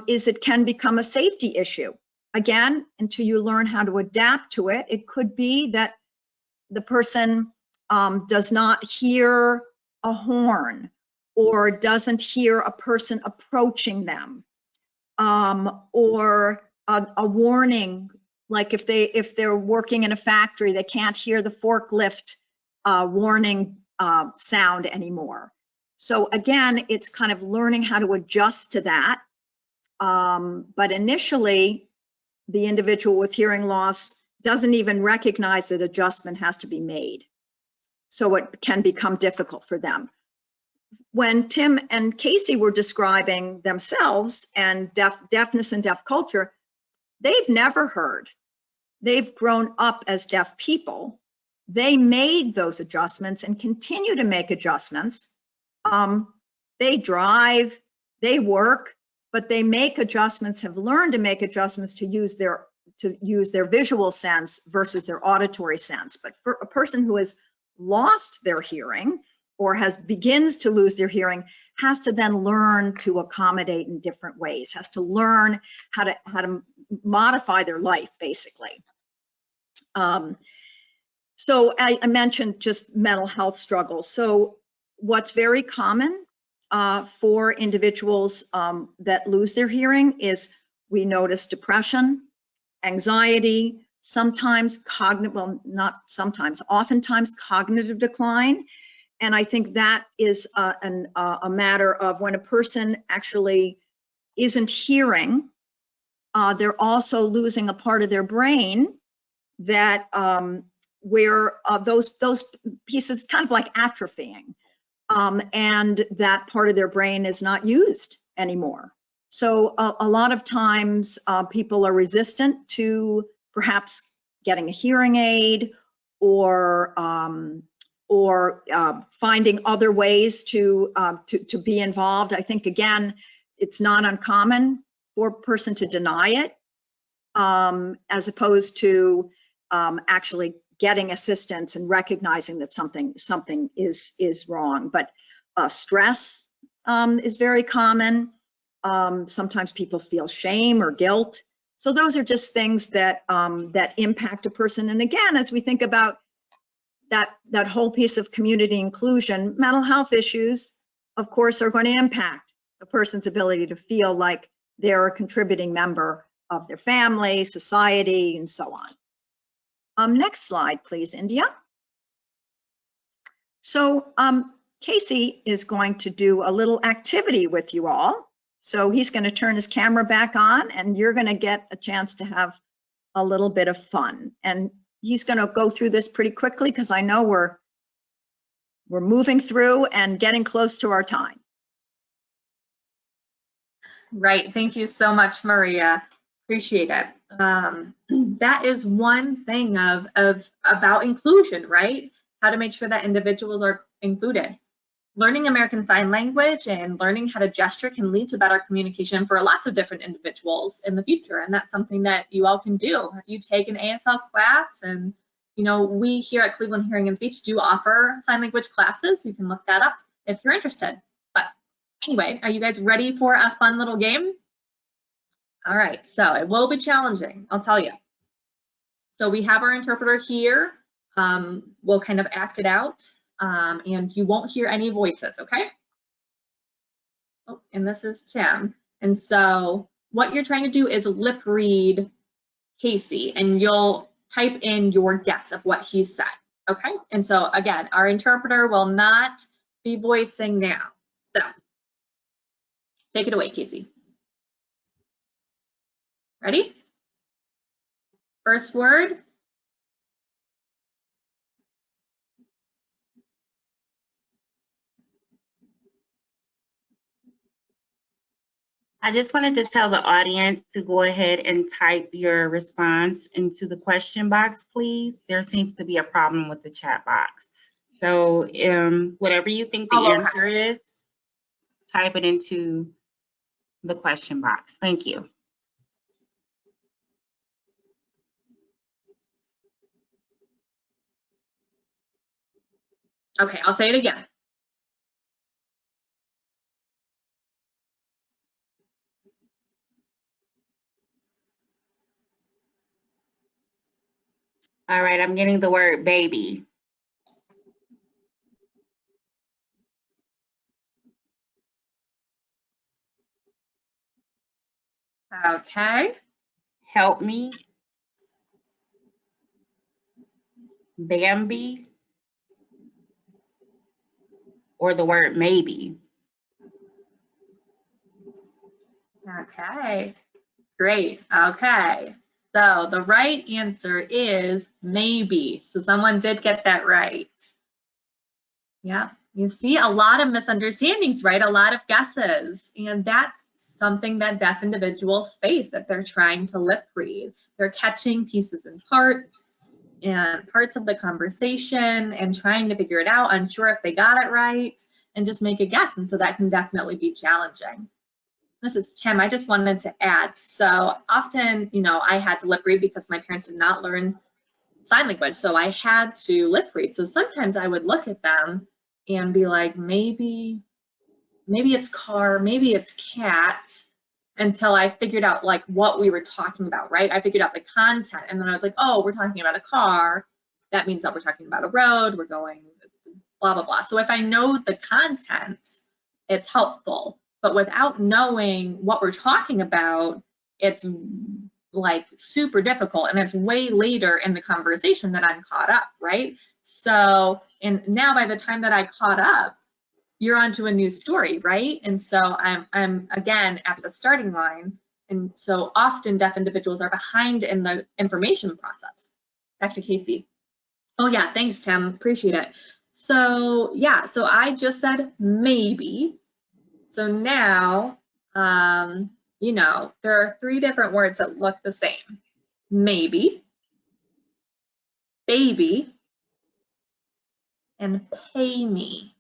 Speaker 2: is it can become a safety issue. Again, until you learn how to adapt to it, it could be that the person does not hear a horn or doesn't hear a person approaching them, or a warning, like if they're working in a factory, they can't hear the forklift warning sound anymore. So again, it's kind of learning how to adjust to that. But initially, the individual with hearing loss doesn't even recognize that adjustment has to be made. So it can become difficult for them. When Tim and Casey were describing themselves and deafness and deaf culture, they've never heard. They've grown up as deaf people. They made those adjustments and continue to make adjustments. They drive, they work, but they make adjustments, have learned to make adjustments to use their visual sense versus their auditory sense. But for a person who has lost their hearing or begins to lose their hearing, has to then learn to accommodate in different ways, has to learn how to modify their life, basically. So I mentioned just mental health struggles. So what's very common for individuals that lose their hearing is we notice depression, anxiety, sometimes oftentimes cognitive decline. And I think that is a matter of when a person actually isn't hearing, they're also losing a part of their brain that where those pieces kind of like atrophying. And that part of their brain is not used anymore. So a lot of times people are resistant to perhaps getting a hearing aid or finding other ways to be involved. I think, again, it's not uncommon for a person to deny it as opposed to actually getting assistance and recognizing that something is wrong. But stress is very common. Sometimes people feel shame or guilt. So those are just things that that impact a person. And again, as we think about that whole piece of community inclusion, mental health issues, of course, are going to impact a person's ability to feel like they're a contributing member of their family, society, and so on. Next slide, please, India. So Casey is going to do a little activity with you all. So he's going to turn his camera back on, and you're going to get a chance to have a little bit of fun. And he's going to go through this pretty quickly because I know we're moving through and getting close to our time.
Speaker 3: Right. Thank you so much, Maria. Appreciate it. That is one thing about inclusion, right? How to make sure that individuals are included. Learning American Sign Language and learning how to gesture can lead to better communication for lots of different individuals in the future, and that's something that you all can do. If you take an ASL class, and you know, we here at Cleveland Hearing and Speech do offer sign language classes. You can look that up if you're interested. But anyway, are you guys ready for a fun little game? All right, so it will be challenging, I'll tell you. So we have our interpreter here. We'll kind of act it out, and you won't hear any voices, okay? Oh, and this is Tim. And so what you're trying to do is lip read Casey, and you'll type in your guess of what he said, okay? And so again, our interpreter will not be voicing now. So take it away, Casey. Ready? First word?
Speaker 1: I just wanted to tell the audience to go ahead and type your response into the question box, please. There seems to be a problem with the chat box. So whatever you think the answer is, type it into the question box. Thank you.
Speaker 3: Okay, I'll say it again.
Speaker 1: All right, I'm getting the word baby.
Speaker 3: Okay.
Speaker 1: Help me. Bambi. Or the word maybe.
Speaker 3: Okay, great. Okay, so the right answer is maybe. So someone did get that right. Yeah, you see a lot of misunderstandings, right? A lot of guesses. And that's something that deaf individuals face if they're trying to lip read. They're catching pieces and parts of the conversation and trying to figure it out, unsure if they got it right, and just make a guess. And so that can definitely be challenging. This is Tim. I just wanted to add, so often, you know, I had to lip read because my parents did not learn sign language, so I had to lip read. So sometimes I would look at them and be like, maybe it's car, maybe it's cat, until I figured out like what we were talking about, right? I figured out the content, and then I was like, oh, we're talking about a car. That means that we're talking about a road, we're going blah, blah, blah. So if I know the content, it's helpful. But without knowing what we're talking about, it's like super difficult, and it's way later in the conversation that I'm caught up, right? So, and now by the time that I caught up, you're onto a new story, right? And so I'm again at the starting line, and so often deaf individuals are behind in the information process. Back to Casey. Oh yeah, thanks Tim, appreciate it. So yeah, so I just said maybe. So now, you know, there are 3 different words that look the same. Maybe, baby, and pay me.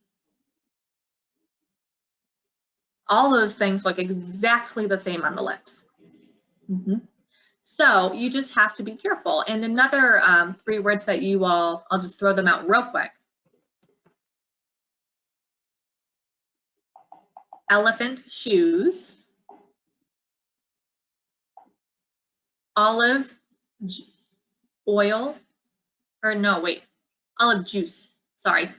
Speaker 3: All those things look exactly the same on the lips. So you just have to be careful. And another 3 words that you will, I'll just throw them out real quick. Elephant shoes, olive oil, or no, wait, olive juice, sorry.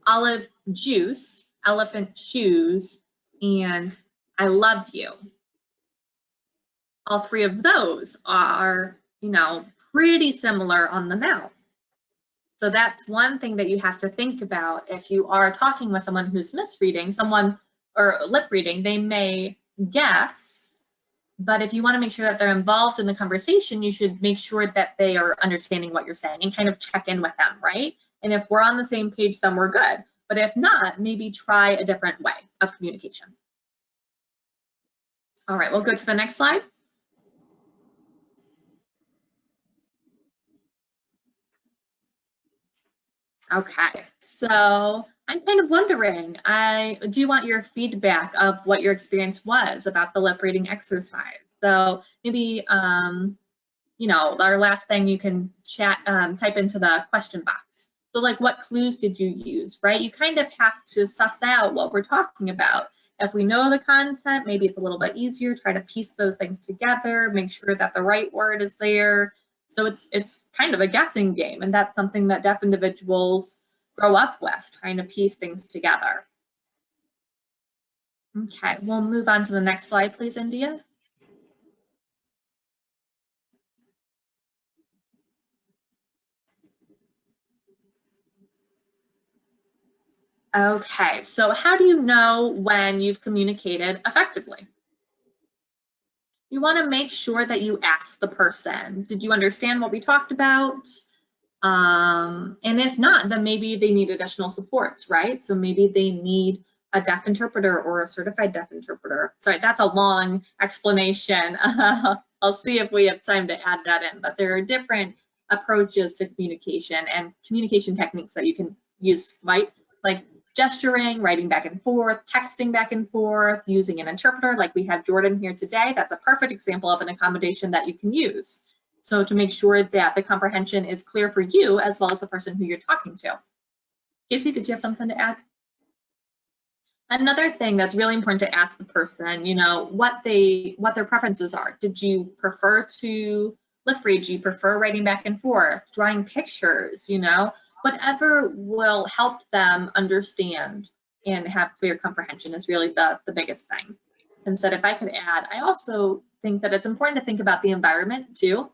Speaker 3: Olive juice, elephant shoes, and I love you. All 3 of those are, you know, pretty similar on the mouth. So that's one thing that you have to think about if you are talking with someone who's misreading, or lip reading, they may guess, but if you want to make sure that they're involved in the conversation, you should make sure that they are understanding what you're saying and kind of check in with them, right? And if we're on the same page, then we're good. But if not, maybe try a different way of communication. All right, we'll go to the next slide. Okay, so I'm kind of wondering, I do want your feedback of what your experience was about the lip reading exercise. So maybe, you know, our last thing you can chat, type into the question box. So like, what clues did you use, right? You kind of have to suss out what we're talking about. If we know the content, maybe it's a little bit easier, try to piece those things together, make sure that the right word is there. So it's kind of a guessing game, and that's something that deaf individuals grow up with, trying to piece things together. Okay, we'll move on to the next slide, please, India. Okay, so how do you know when you've communicated effectively? you want to make sure that you ask the person, did you understand what we talked about? And if not, then maybe they need additional supports, right? So maybe they need a deaf interpreter or a certified deaf interpreter. Sorry, that's a long explanation. I'll see if we have time to add that in, but there are different approaches to communication and communication techniques that you can use, right? Like gesturing, writing back and forth, texting back and forth, using an interpreter like we have Jordan here today. That's a perfect example of an accommodation that you can use. So to make sure that the comprehension is clear for you as well as the person who you're talking to. Casey, did you have something to add? Another thing that's really important to ask the person, you know, what their preferences are. Did you prefer to lip read? Do you prefer writing back and forth, drawing pictures, you know, whatever will help them understand and have clear comprehension is really the biggest thing. Instead, if I could add, I also think that it's important to think about the environment too.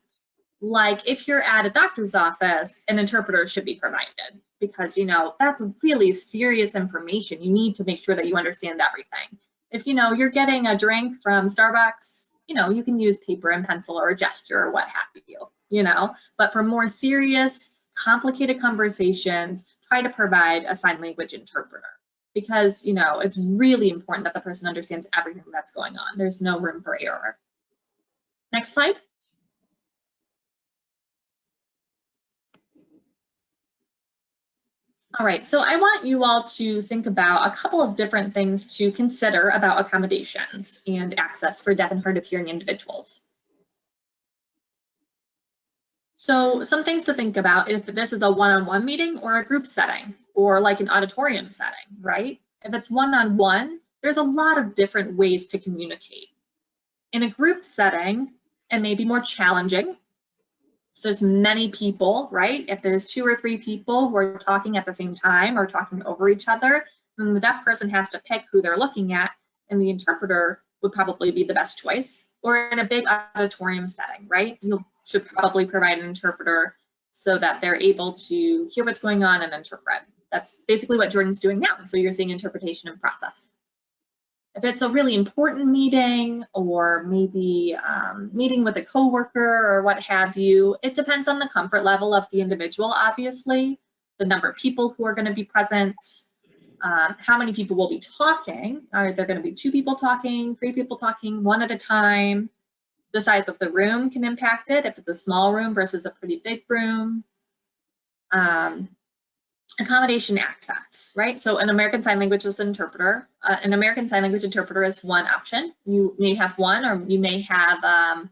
Speaker 3: Like if you're at a doctor's office, an interpreter should be provided because, you know, that's really serious information. You need to make sure that you understand everything. If, you know, you're getting a drink from Starbucks, you know, you can use paper and pencil or a gesture or what have you, you know, but for more serious, complicated conversations, try to provide a sign language interpreter because, you know, it's really important that the person understands everything that's going on. There's no room for error. Next slide. All right, so I want you all to think about a couple of different things to consider about accommodations and access for deaf and hard of hearing individuals. So some things to think about if this is a one-on-one meeting or a group setting or like an auditorium setting, right? If it's one-on-one, there's a lot of different ways to communicate. In a group setting, it may be more challenging. So there's many people, right? If there's 2 or 3 people who are talking at the same time or talking over each other, then the deaf person has to pick who they're looking at, and the interpreter would probably be the best choice. Or in a big auditorium setting, right? You should probably provide an interpreter so that they're able to hear what's going on and interpret. That's basically what Jordan's doing now. So you're seeing interpretation and process. If it's a really important meeting or maybe meeting with a coworker or what have you, it depends on the comfort level of the individual, obviously, the number of people who are going to be present, how many people will be talking. Are there going to be 2 people talking, 3 people talking, 1 at a time? The size of the room can impact it, if it's a small room versus a pretty big room. Accommodation access, right? So an American Sign Language interpreter, an American Sign Language interpreter is one option. You may have 1 or you may have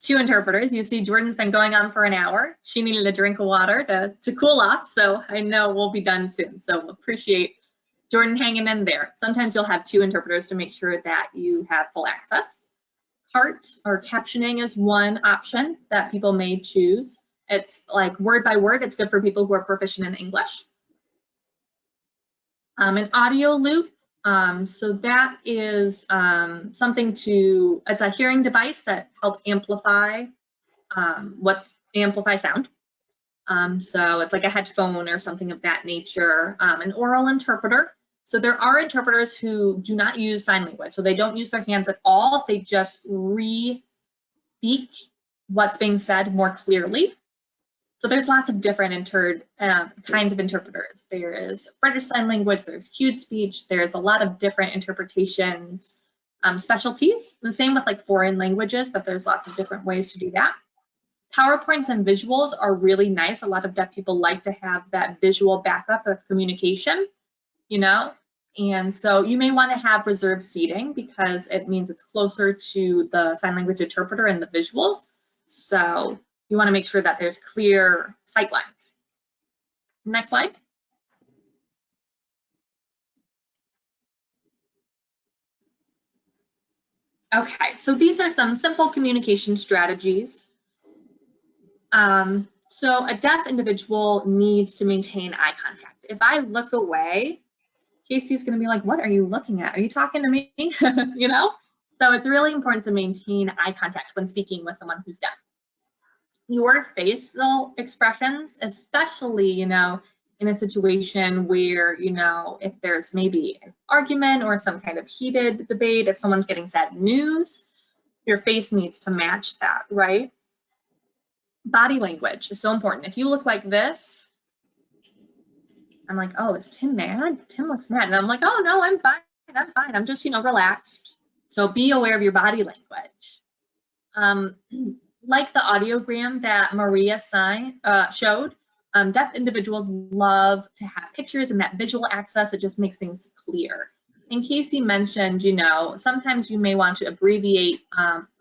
Speaker 3: 2 interpreters. You see Jordan's been going on for an hour. She needed a drink of water to cool off, so I know we'll be done soon. So appreciate Jordan hanging in there. Sometimes you'll have 2 interpreters to make sure that you have full access. CART or captioning is one option that people may choose. It's like word by word. It's good for people who are proficient in English. An audio loop, so that is something it's a hearing device that helps amplify sound. So it's like a headphone or something of that nature. An oral interpreter. So there are interpreters who do not use sign language. So they don't use their hands at all. They just re-speak what's being said more clearly. So there's lots of different kinds of interpreters. There is British Sign Language, there's cued speech, there's a lot of different interpretations, specialties. The same with like foreign languages, that there's lots of different ways to do that. PowerPoints and visuals are really nice. A lot of deaf people like to have that visual backup of communication, you know? And so you may want to have reserved seating because it means it's closer to the sign language interpreter and the visuals. So you want to make sure that there's clear sight lines. Next slide. Okay, so these are some simple communication strategies. So a deaf individual needs to maintain eye contact. If I look away, Casey's going to be like, what are you looking at? Are you talking to me? You know? So it's really important to maintain eye contact when speaking with someone who's deaf. Your facial expressions, especially, you know, in a situation where, you know, if there's maybe an argument or some kind of heated debate, if someone's getting sad news, your face needs to match that, right? Body language is so important. If you look like this, I'm like, oh, is Tim mad? Tim looks mad. And I'm like, oh, no, I'm fine. I'm fine. I'm just, relaxed. So be aware of your body language. Like the audiogram that Maria showed, deaf individuals love to have pictures and that visual access. It just makes things clear. And Casey mentioned, sometimes you may want to abbreviate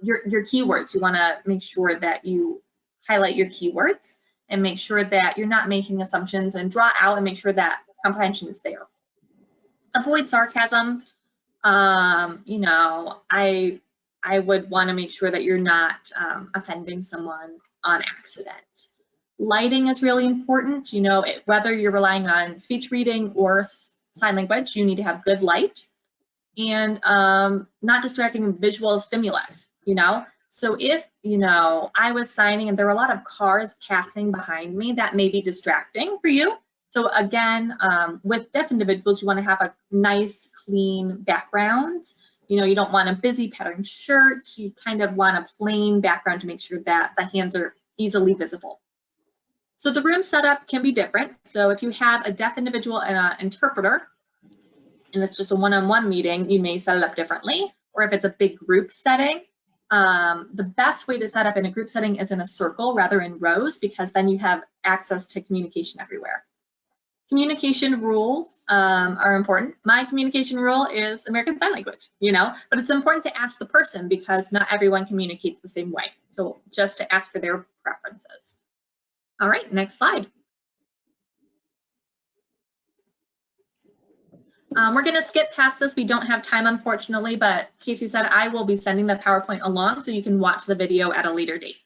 Speaker 3: your keywords. You want to make sure that you highlight your keywords and make sure that you're not making assumptions, and draw out and make sure that comprehension is there. Avoid sarcasm. I would want to make sure that you're not offending someone on accident. Lighting is really important. Whether you're relying on speech reading or sign language, you need to have good light and not distracting visual stimulus, So if, I was signing and there were a lot of cars passing behind me, that may be distracting for you. So again, with deaf individuals, you want to have a nice, clean background. You don't want a busy patterned shirt. You kind of want a plain background to make sure that the hands are easily visible. So the room setup can be different. So if you have a deaf individual and an interpreter, and it's just a one-on-one meeting, you may set it up differently. Or if it's a big group setting, the best way to set up in a group setting is in a circle rather than rows, because then you have access to communication everywhere. Communication rules are important. My communication rule is American Sign Language, but it's important to ask the person because not everyone communicates the same way. So just to ask for their preferences. All right, next slide. We're going to skip past this. We don't have time, unfortunately, but Casey said I will be sending the PowerPoint along so you can watch the video at a later date.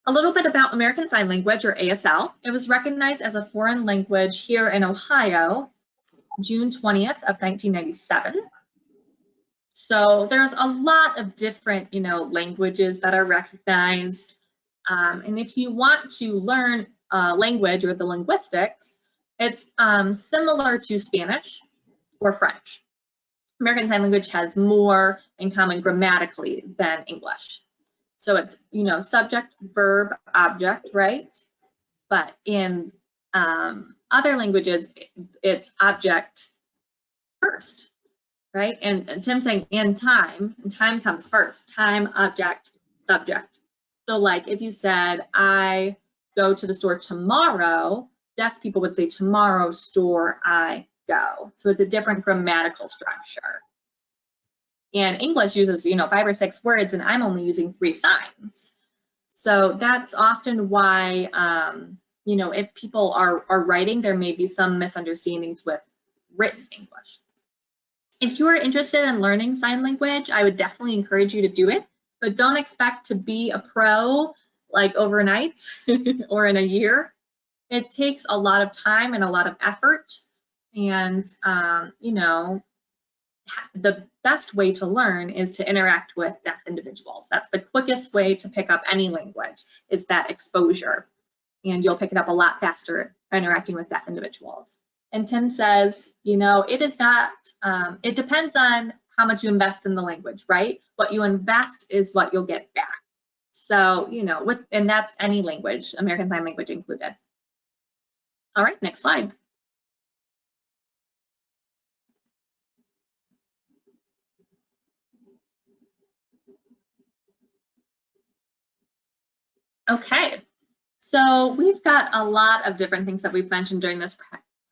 Speaker 3: A little bit about American Sign Language, or ASL. It was recognized as a foreign language here in Ohio, June 20th of 1997. So there's a lot of different, languages that are recognized. And if you want to learn language or the linguistics, it's similar to Spanish or French. American Sign Language has more in common grammatically than English. So it's, subject, verb, object, right? But in other languages, it's object first, right? And Tim's saying, and time comes first. Time, object, subject. So like if you said, I go to the store tomorrow, deaf people would say, tomorrow store I go. So it's a different grammatical structure. And English uses, 5 or 6 words, and I'm only using 3 signs. So that's often why, if people are writing, there may be some misunderstandings with written English. If you are interested in learning sign language, I would definitely encourage you to do it, but don't expect to be a pro like overnight or in a year. It takes a lot of time and a lot of effort, and the best way to learn is to interact with deaf individuals. That's the quickest way to pick up any language, is that exposure. And you'll pick it up a lot faster interacting with deaf individuals. And Tim says, it is not, it depends on how much you invest in the language, right? What you invest is what you'll get back. So, and that's any language, American Sign Language included. All right, next slide. Okay, so we've got a lot of different things that we've mentioned during this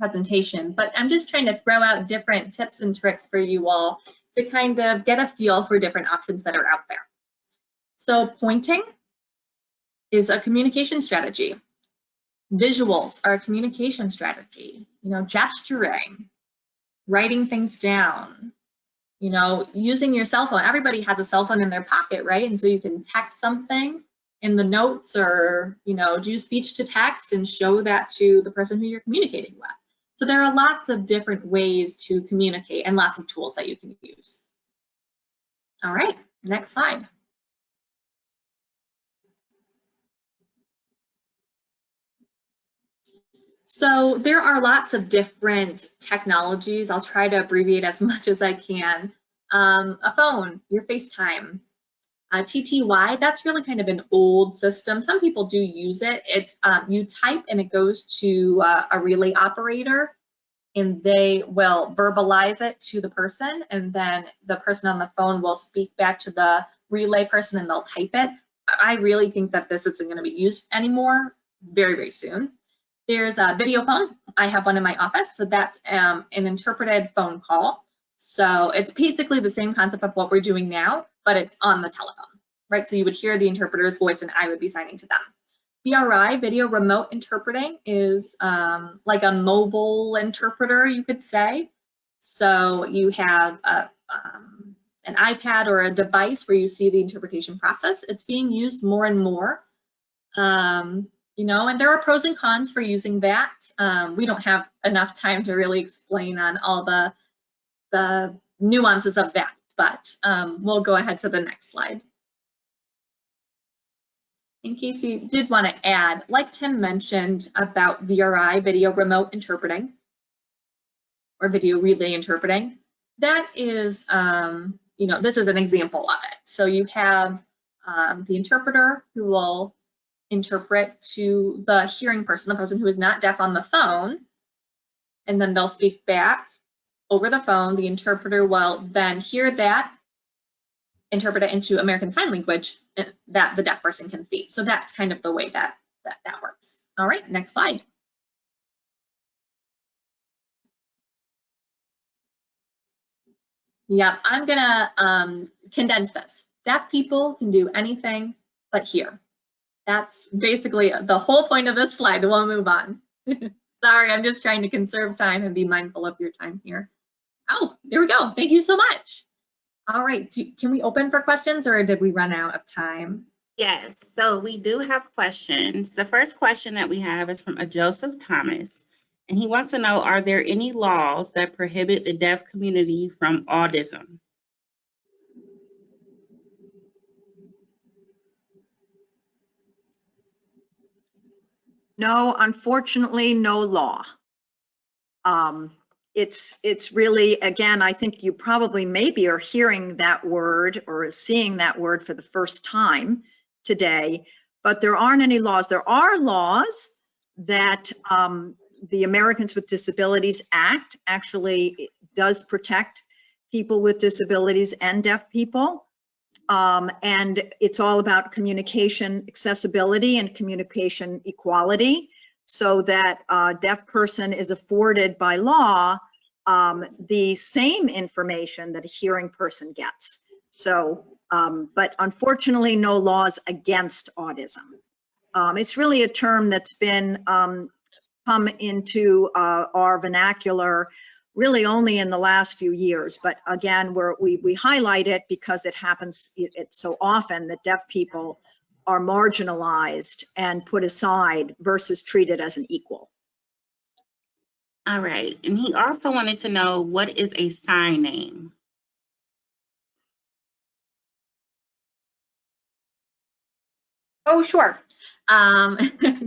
Speaker 3: presentation, but I'm just trying to throw out different tips and tricks for you all to kind of get a feel for different options that are out there. So pointing is a communication strategy. Visuals are a communication strategy. Gesturing, writing things down, using your cell phone. Everybody has a cell phone in their pocket, right? And so you can text something in the notes, or do speech to text and show that to the person who you're communicating with. So there are lots of different ways to communicate and lots of tools that you can use. All right, next slide. So there are lots of different technologies. I'll try to abbreviate as much as I can A phone, your FaceTime. TTY, that's really kind of an old system. Some people do use it. It's you type and it goes to a relay operator, and they will verbalize it to the person, and then the person on the phone will speak back to the relay person and they'll type it. I really think that this isn't going to be used anymore very, very soon. There's a video phone. I have one in my office, so that's an interpreted phone call. So it's basically the same concept of what we're doing now, but it's on the telephone, right? So you would hear the interpreter's voice and I would be signing to them. VRI, video remote interpreting, is like a mobile interpreter, you could say. So you have an iPad or a device where you see the interpretation process. It's being used more and more. You know, and there are pros and cons for using that. We don't have enough time to really explain on all the nuances of that, but we'll go ahead to the next slide. In case you did want to add, like Tim mentioned about VRI, video remote interpreting, or video relay interpreting, that is, you know, this is an example of it. So you have the interpreter who will interpret to the hearing person, the person who is not deaf on the phone, and then they'll speak back over the phone. The interpreter will then hear that, interpret it into American Sign Language that the deaf person can see. So that's kind of the way that works. All right, next slide. Yeah, I'm gonna condense this. Deaf people can do anything but hear. That's basically the whole point of this slide. We'll move on. Sorry, I'm just trying to conserve time and be mindful of your time here. Oh, there we go. Thank you so much. All right, can we open for questions or did we run out of time?
Speaker 1: Yes, so we do have questions. The first question that we have is from a Joseph Thomas, and he wants to know, are there any laws that prohibit the deaf community from autism?
Speaker 2: No, unfortunately, no law. It's really, again, I think you probably maybe are hearing that word or seeing that word for the first time today, but there aren't any laws. There are laws that the Americans with Disabilities Act actually does protect people with disabilities and deaf people. And it's all about communication accessibility and communication equality, so that a deaf person is afforded by law the same information that a hearing person gets. So, but unfortunately, no laws against autism. It's really a term that's been come into our vernacular really only in the last few years, but again, we highlight it because it happens it's so often that deaf people are marginalized and put aside versus treated as an equal.
Speaker 1: All right, and he also wanted to know, what is a sign name?
Speaker 3: Oh, sure.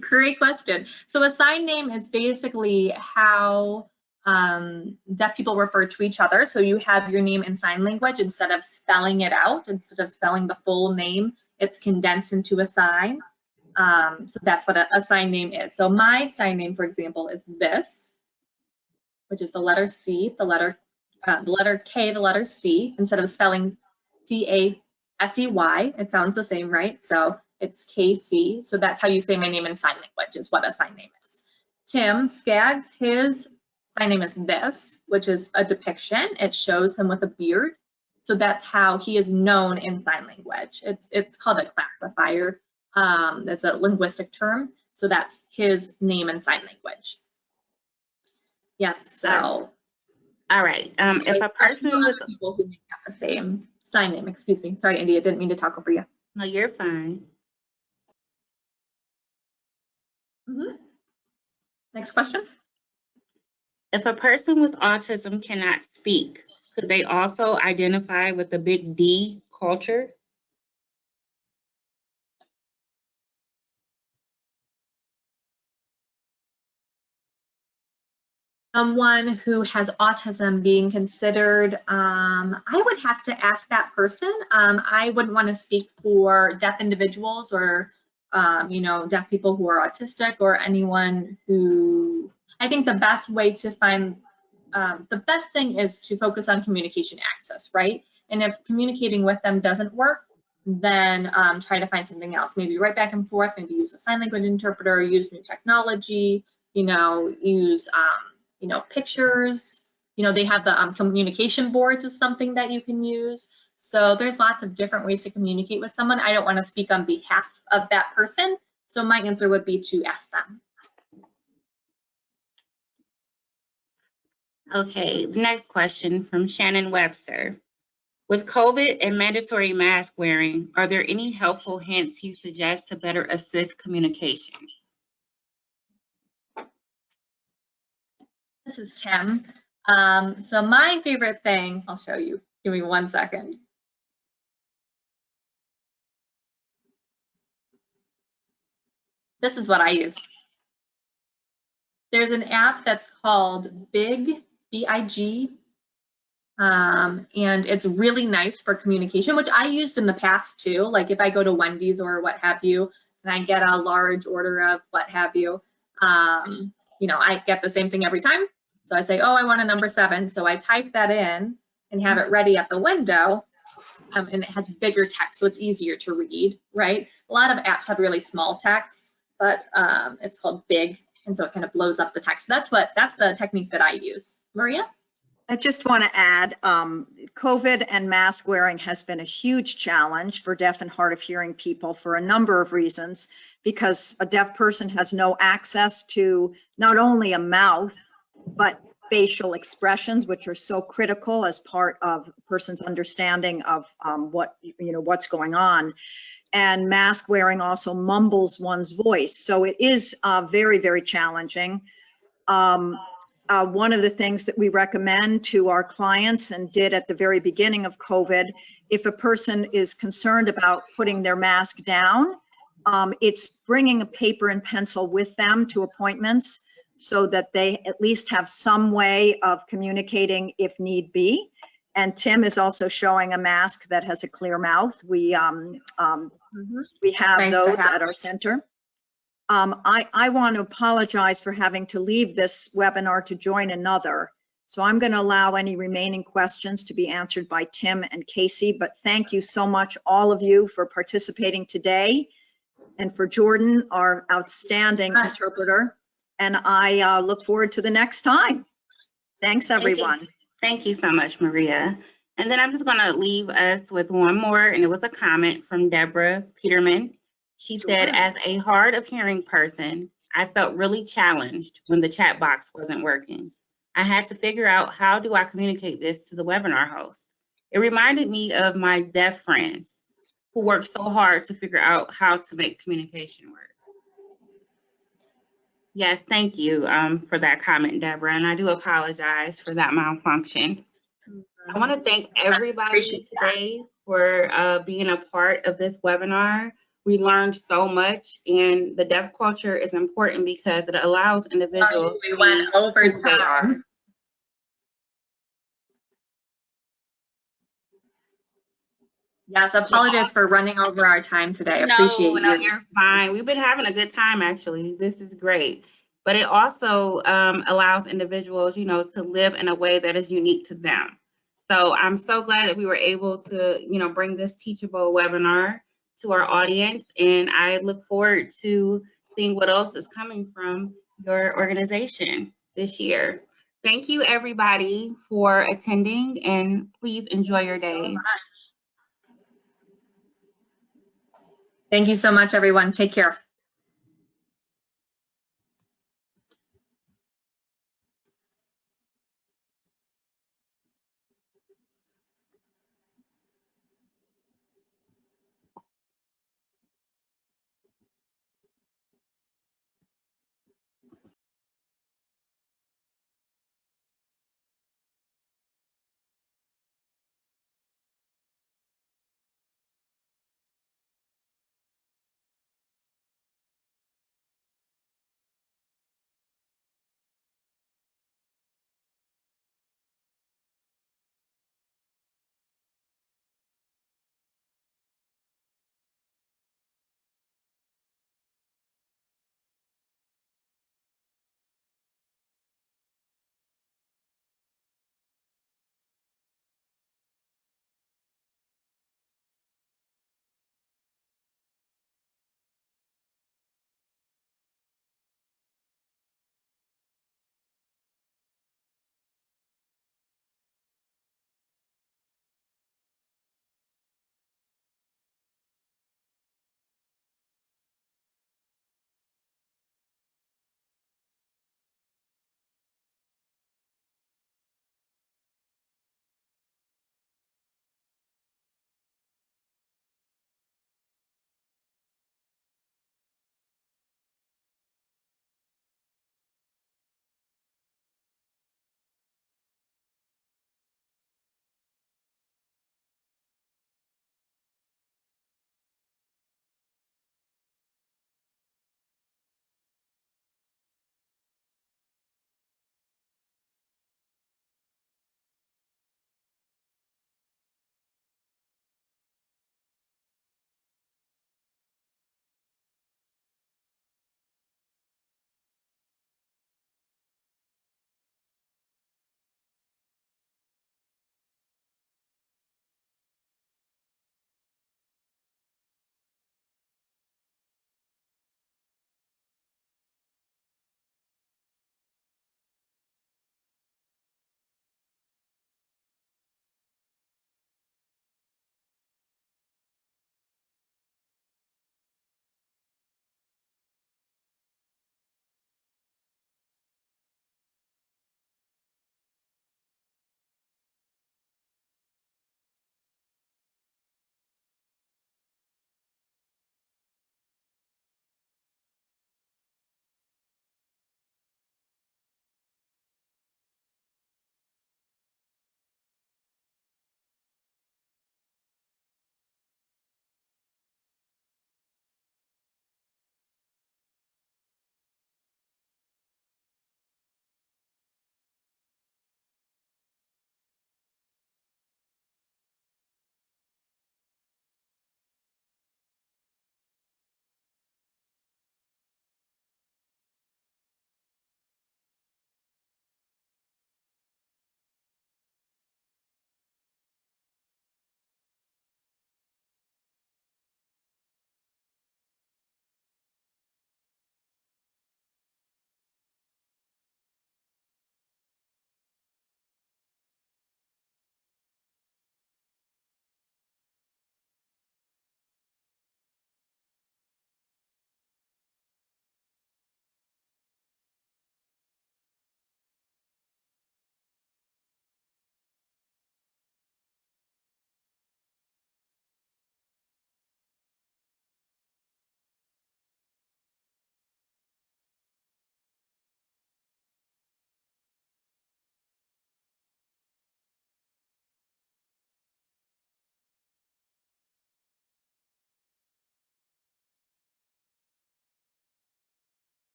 Speaker 3: Great question. So a sign name is basically how deaf people refer to each other. So you have your name in sign language. Instead of spelling it out, instead of spelling the full name, it's condensed into a sign. So that's what a sign name is. So my sign name, for example, is this, which is the letter C, the letter K, the letter C. Instead of spelling C-A-S-E-Y, it sounds the same, right? So it's KC. So that's how you say my name in sign language, is what a sign name is. Tim Skaggs, his sign name is this, which is a depiction. It shows him with a beard. So that's how he is known in sign language. It's called a classifier. That's a linguistic term. So that's his name in sign language. Yeah, so.
Speaker 1: All right, if a person with
Speaker 3: people who may have the same sign name, excuse me. Sorry, India, didn't mean to talk over you.
Speaker 1: No, you're fine.
Speaker 3: Next question.
Speaker 1: If a person with autism cannot speak, could they also identify with the big D culture?
Speaker 3: someone who has autism being considered, I would have to ask that person. I wouldn't want to speak for deaf individuals or, you know, deaf people who are autistic or anyone who, I think the best way to find, the best thing is to focus on communication access, right? And if communicating with them doesn't work, then try to find something else. Maybe write back and forth, maybe use a sign language interpreter, use new technology, you know, use, you know, pictures, you know, they have the communication boards is something that you can use. So there's lots of different ways to communicate with someone. I don't want to speak on behalf of that person. So my answer would be to ask them.
Speaker 1: Okay, the next question from Shannon Webster. With COVID and mandatory mask wearing, are there any helpful hints you suggest to better assist communication?
Speaker 3: This is Tim. So my favorite thing, I'll show you. Give me 1 second. This is what I use. There's an app that's called Big, B-I-G, and it's really nice for communication, which I used in the past too. Like if I go to Wendy's or what have you, and I get a large order of what have you, you know, I get the same thing every time. So I say, oh, I want a number 7. So I type that in and have it ready at the window, and it has bigger text, so it's easier to read, right? A lot of apps have really small text, but it's called Big, and so it kind of blows up the text. That's the technique that I use. Maria?
Speaker 2: I just want to add, COVID and mask wearing has been a huge challenge for deaf and hard of hearing people for a number of reasons, because a deaf person has no access to not only a mouth, but facial expressions, which are so critical as part of a person's understanding of what's going on. And mask wearing also mumbles one's voice. So it is very, very challenging. One of the things that we recommend to our clients and did at the very beginning of COVID, if a person is concerned about putting their mask down, it's bringing a paper and pencil with them to appointments so that they at least have some way of communicating if need be. And Tim is also showing a mask that has a clear mouth. We have those at our center. I want to apologize for having to leave this webinar to join another. So I'm going to allow any remaining questions to be answered by Tim and Casey, but thank you so much, all of you, for participating today, and for Jordan, our outstanding interpreter. And I look forward to the next time. Thanks, everyone.
Speaker 1: Thank you so much, Maria. And then I'm just going to leave us with one more, and it was a comment from Deborah Peterman. She said, as a hard of hearing person, I felt really challenged when the chat box wasn't working. I had to figure out, how do I communicate this to the webinar host? It reminded me of my deaf friends who worked so hard to figure out how to make communication work. Yes, thank you for that comment, Deborah, and I do apologize for that malfunction. I want to thank everybody today for being a part of this webinar. We learned so much, and the deaf culture is important because it allows individuals
Speaker 3: we went over time. Yes, apologize for running over our time today. Appreciate
Speaker 1: No, you're fine. We've been having a good time, actually. This is great. But it also allows individuals, you know, to live in a way that is unique to them. So I'm so glad that we were able to, you know, bring this teachable webinar to our audience. And I look forward to seeing what else is coming from your organization this year. Thank you, everybody, for attending, and please enjoy your days.
Speaker 3: Thank you so much, everyone. Take care.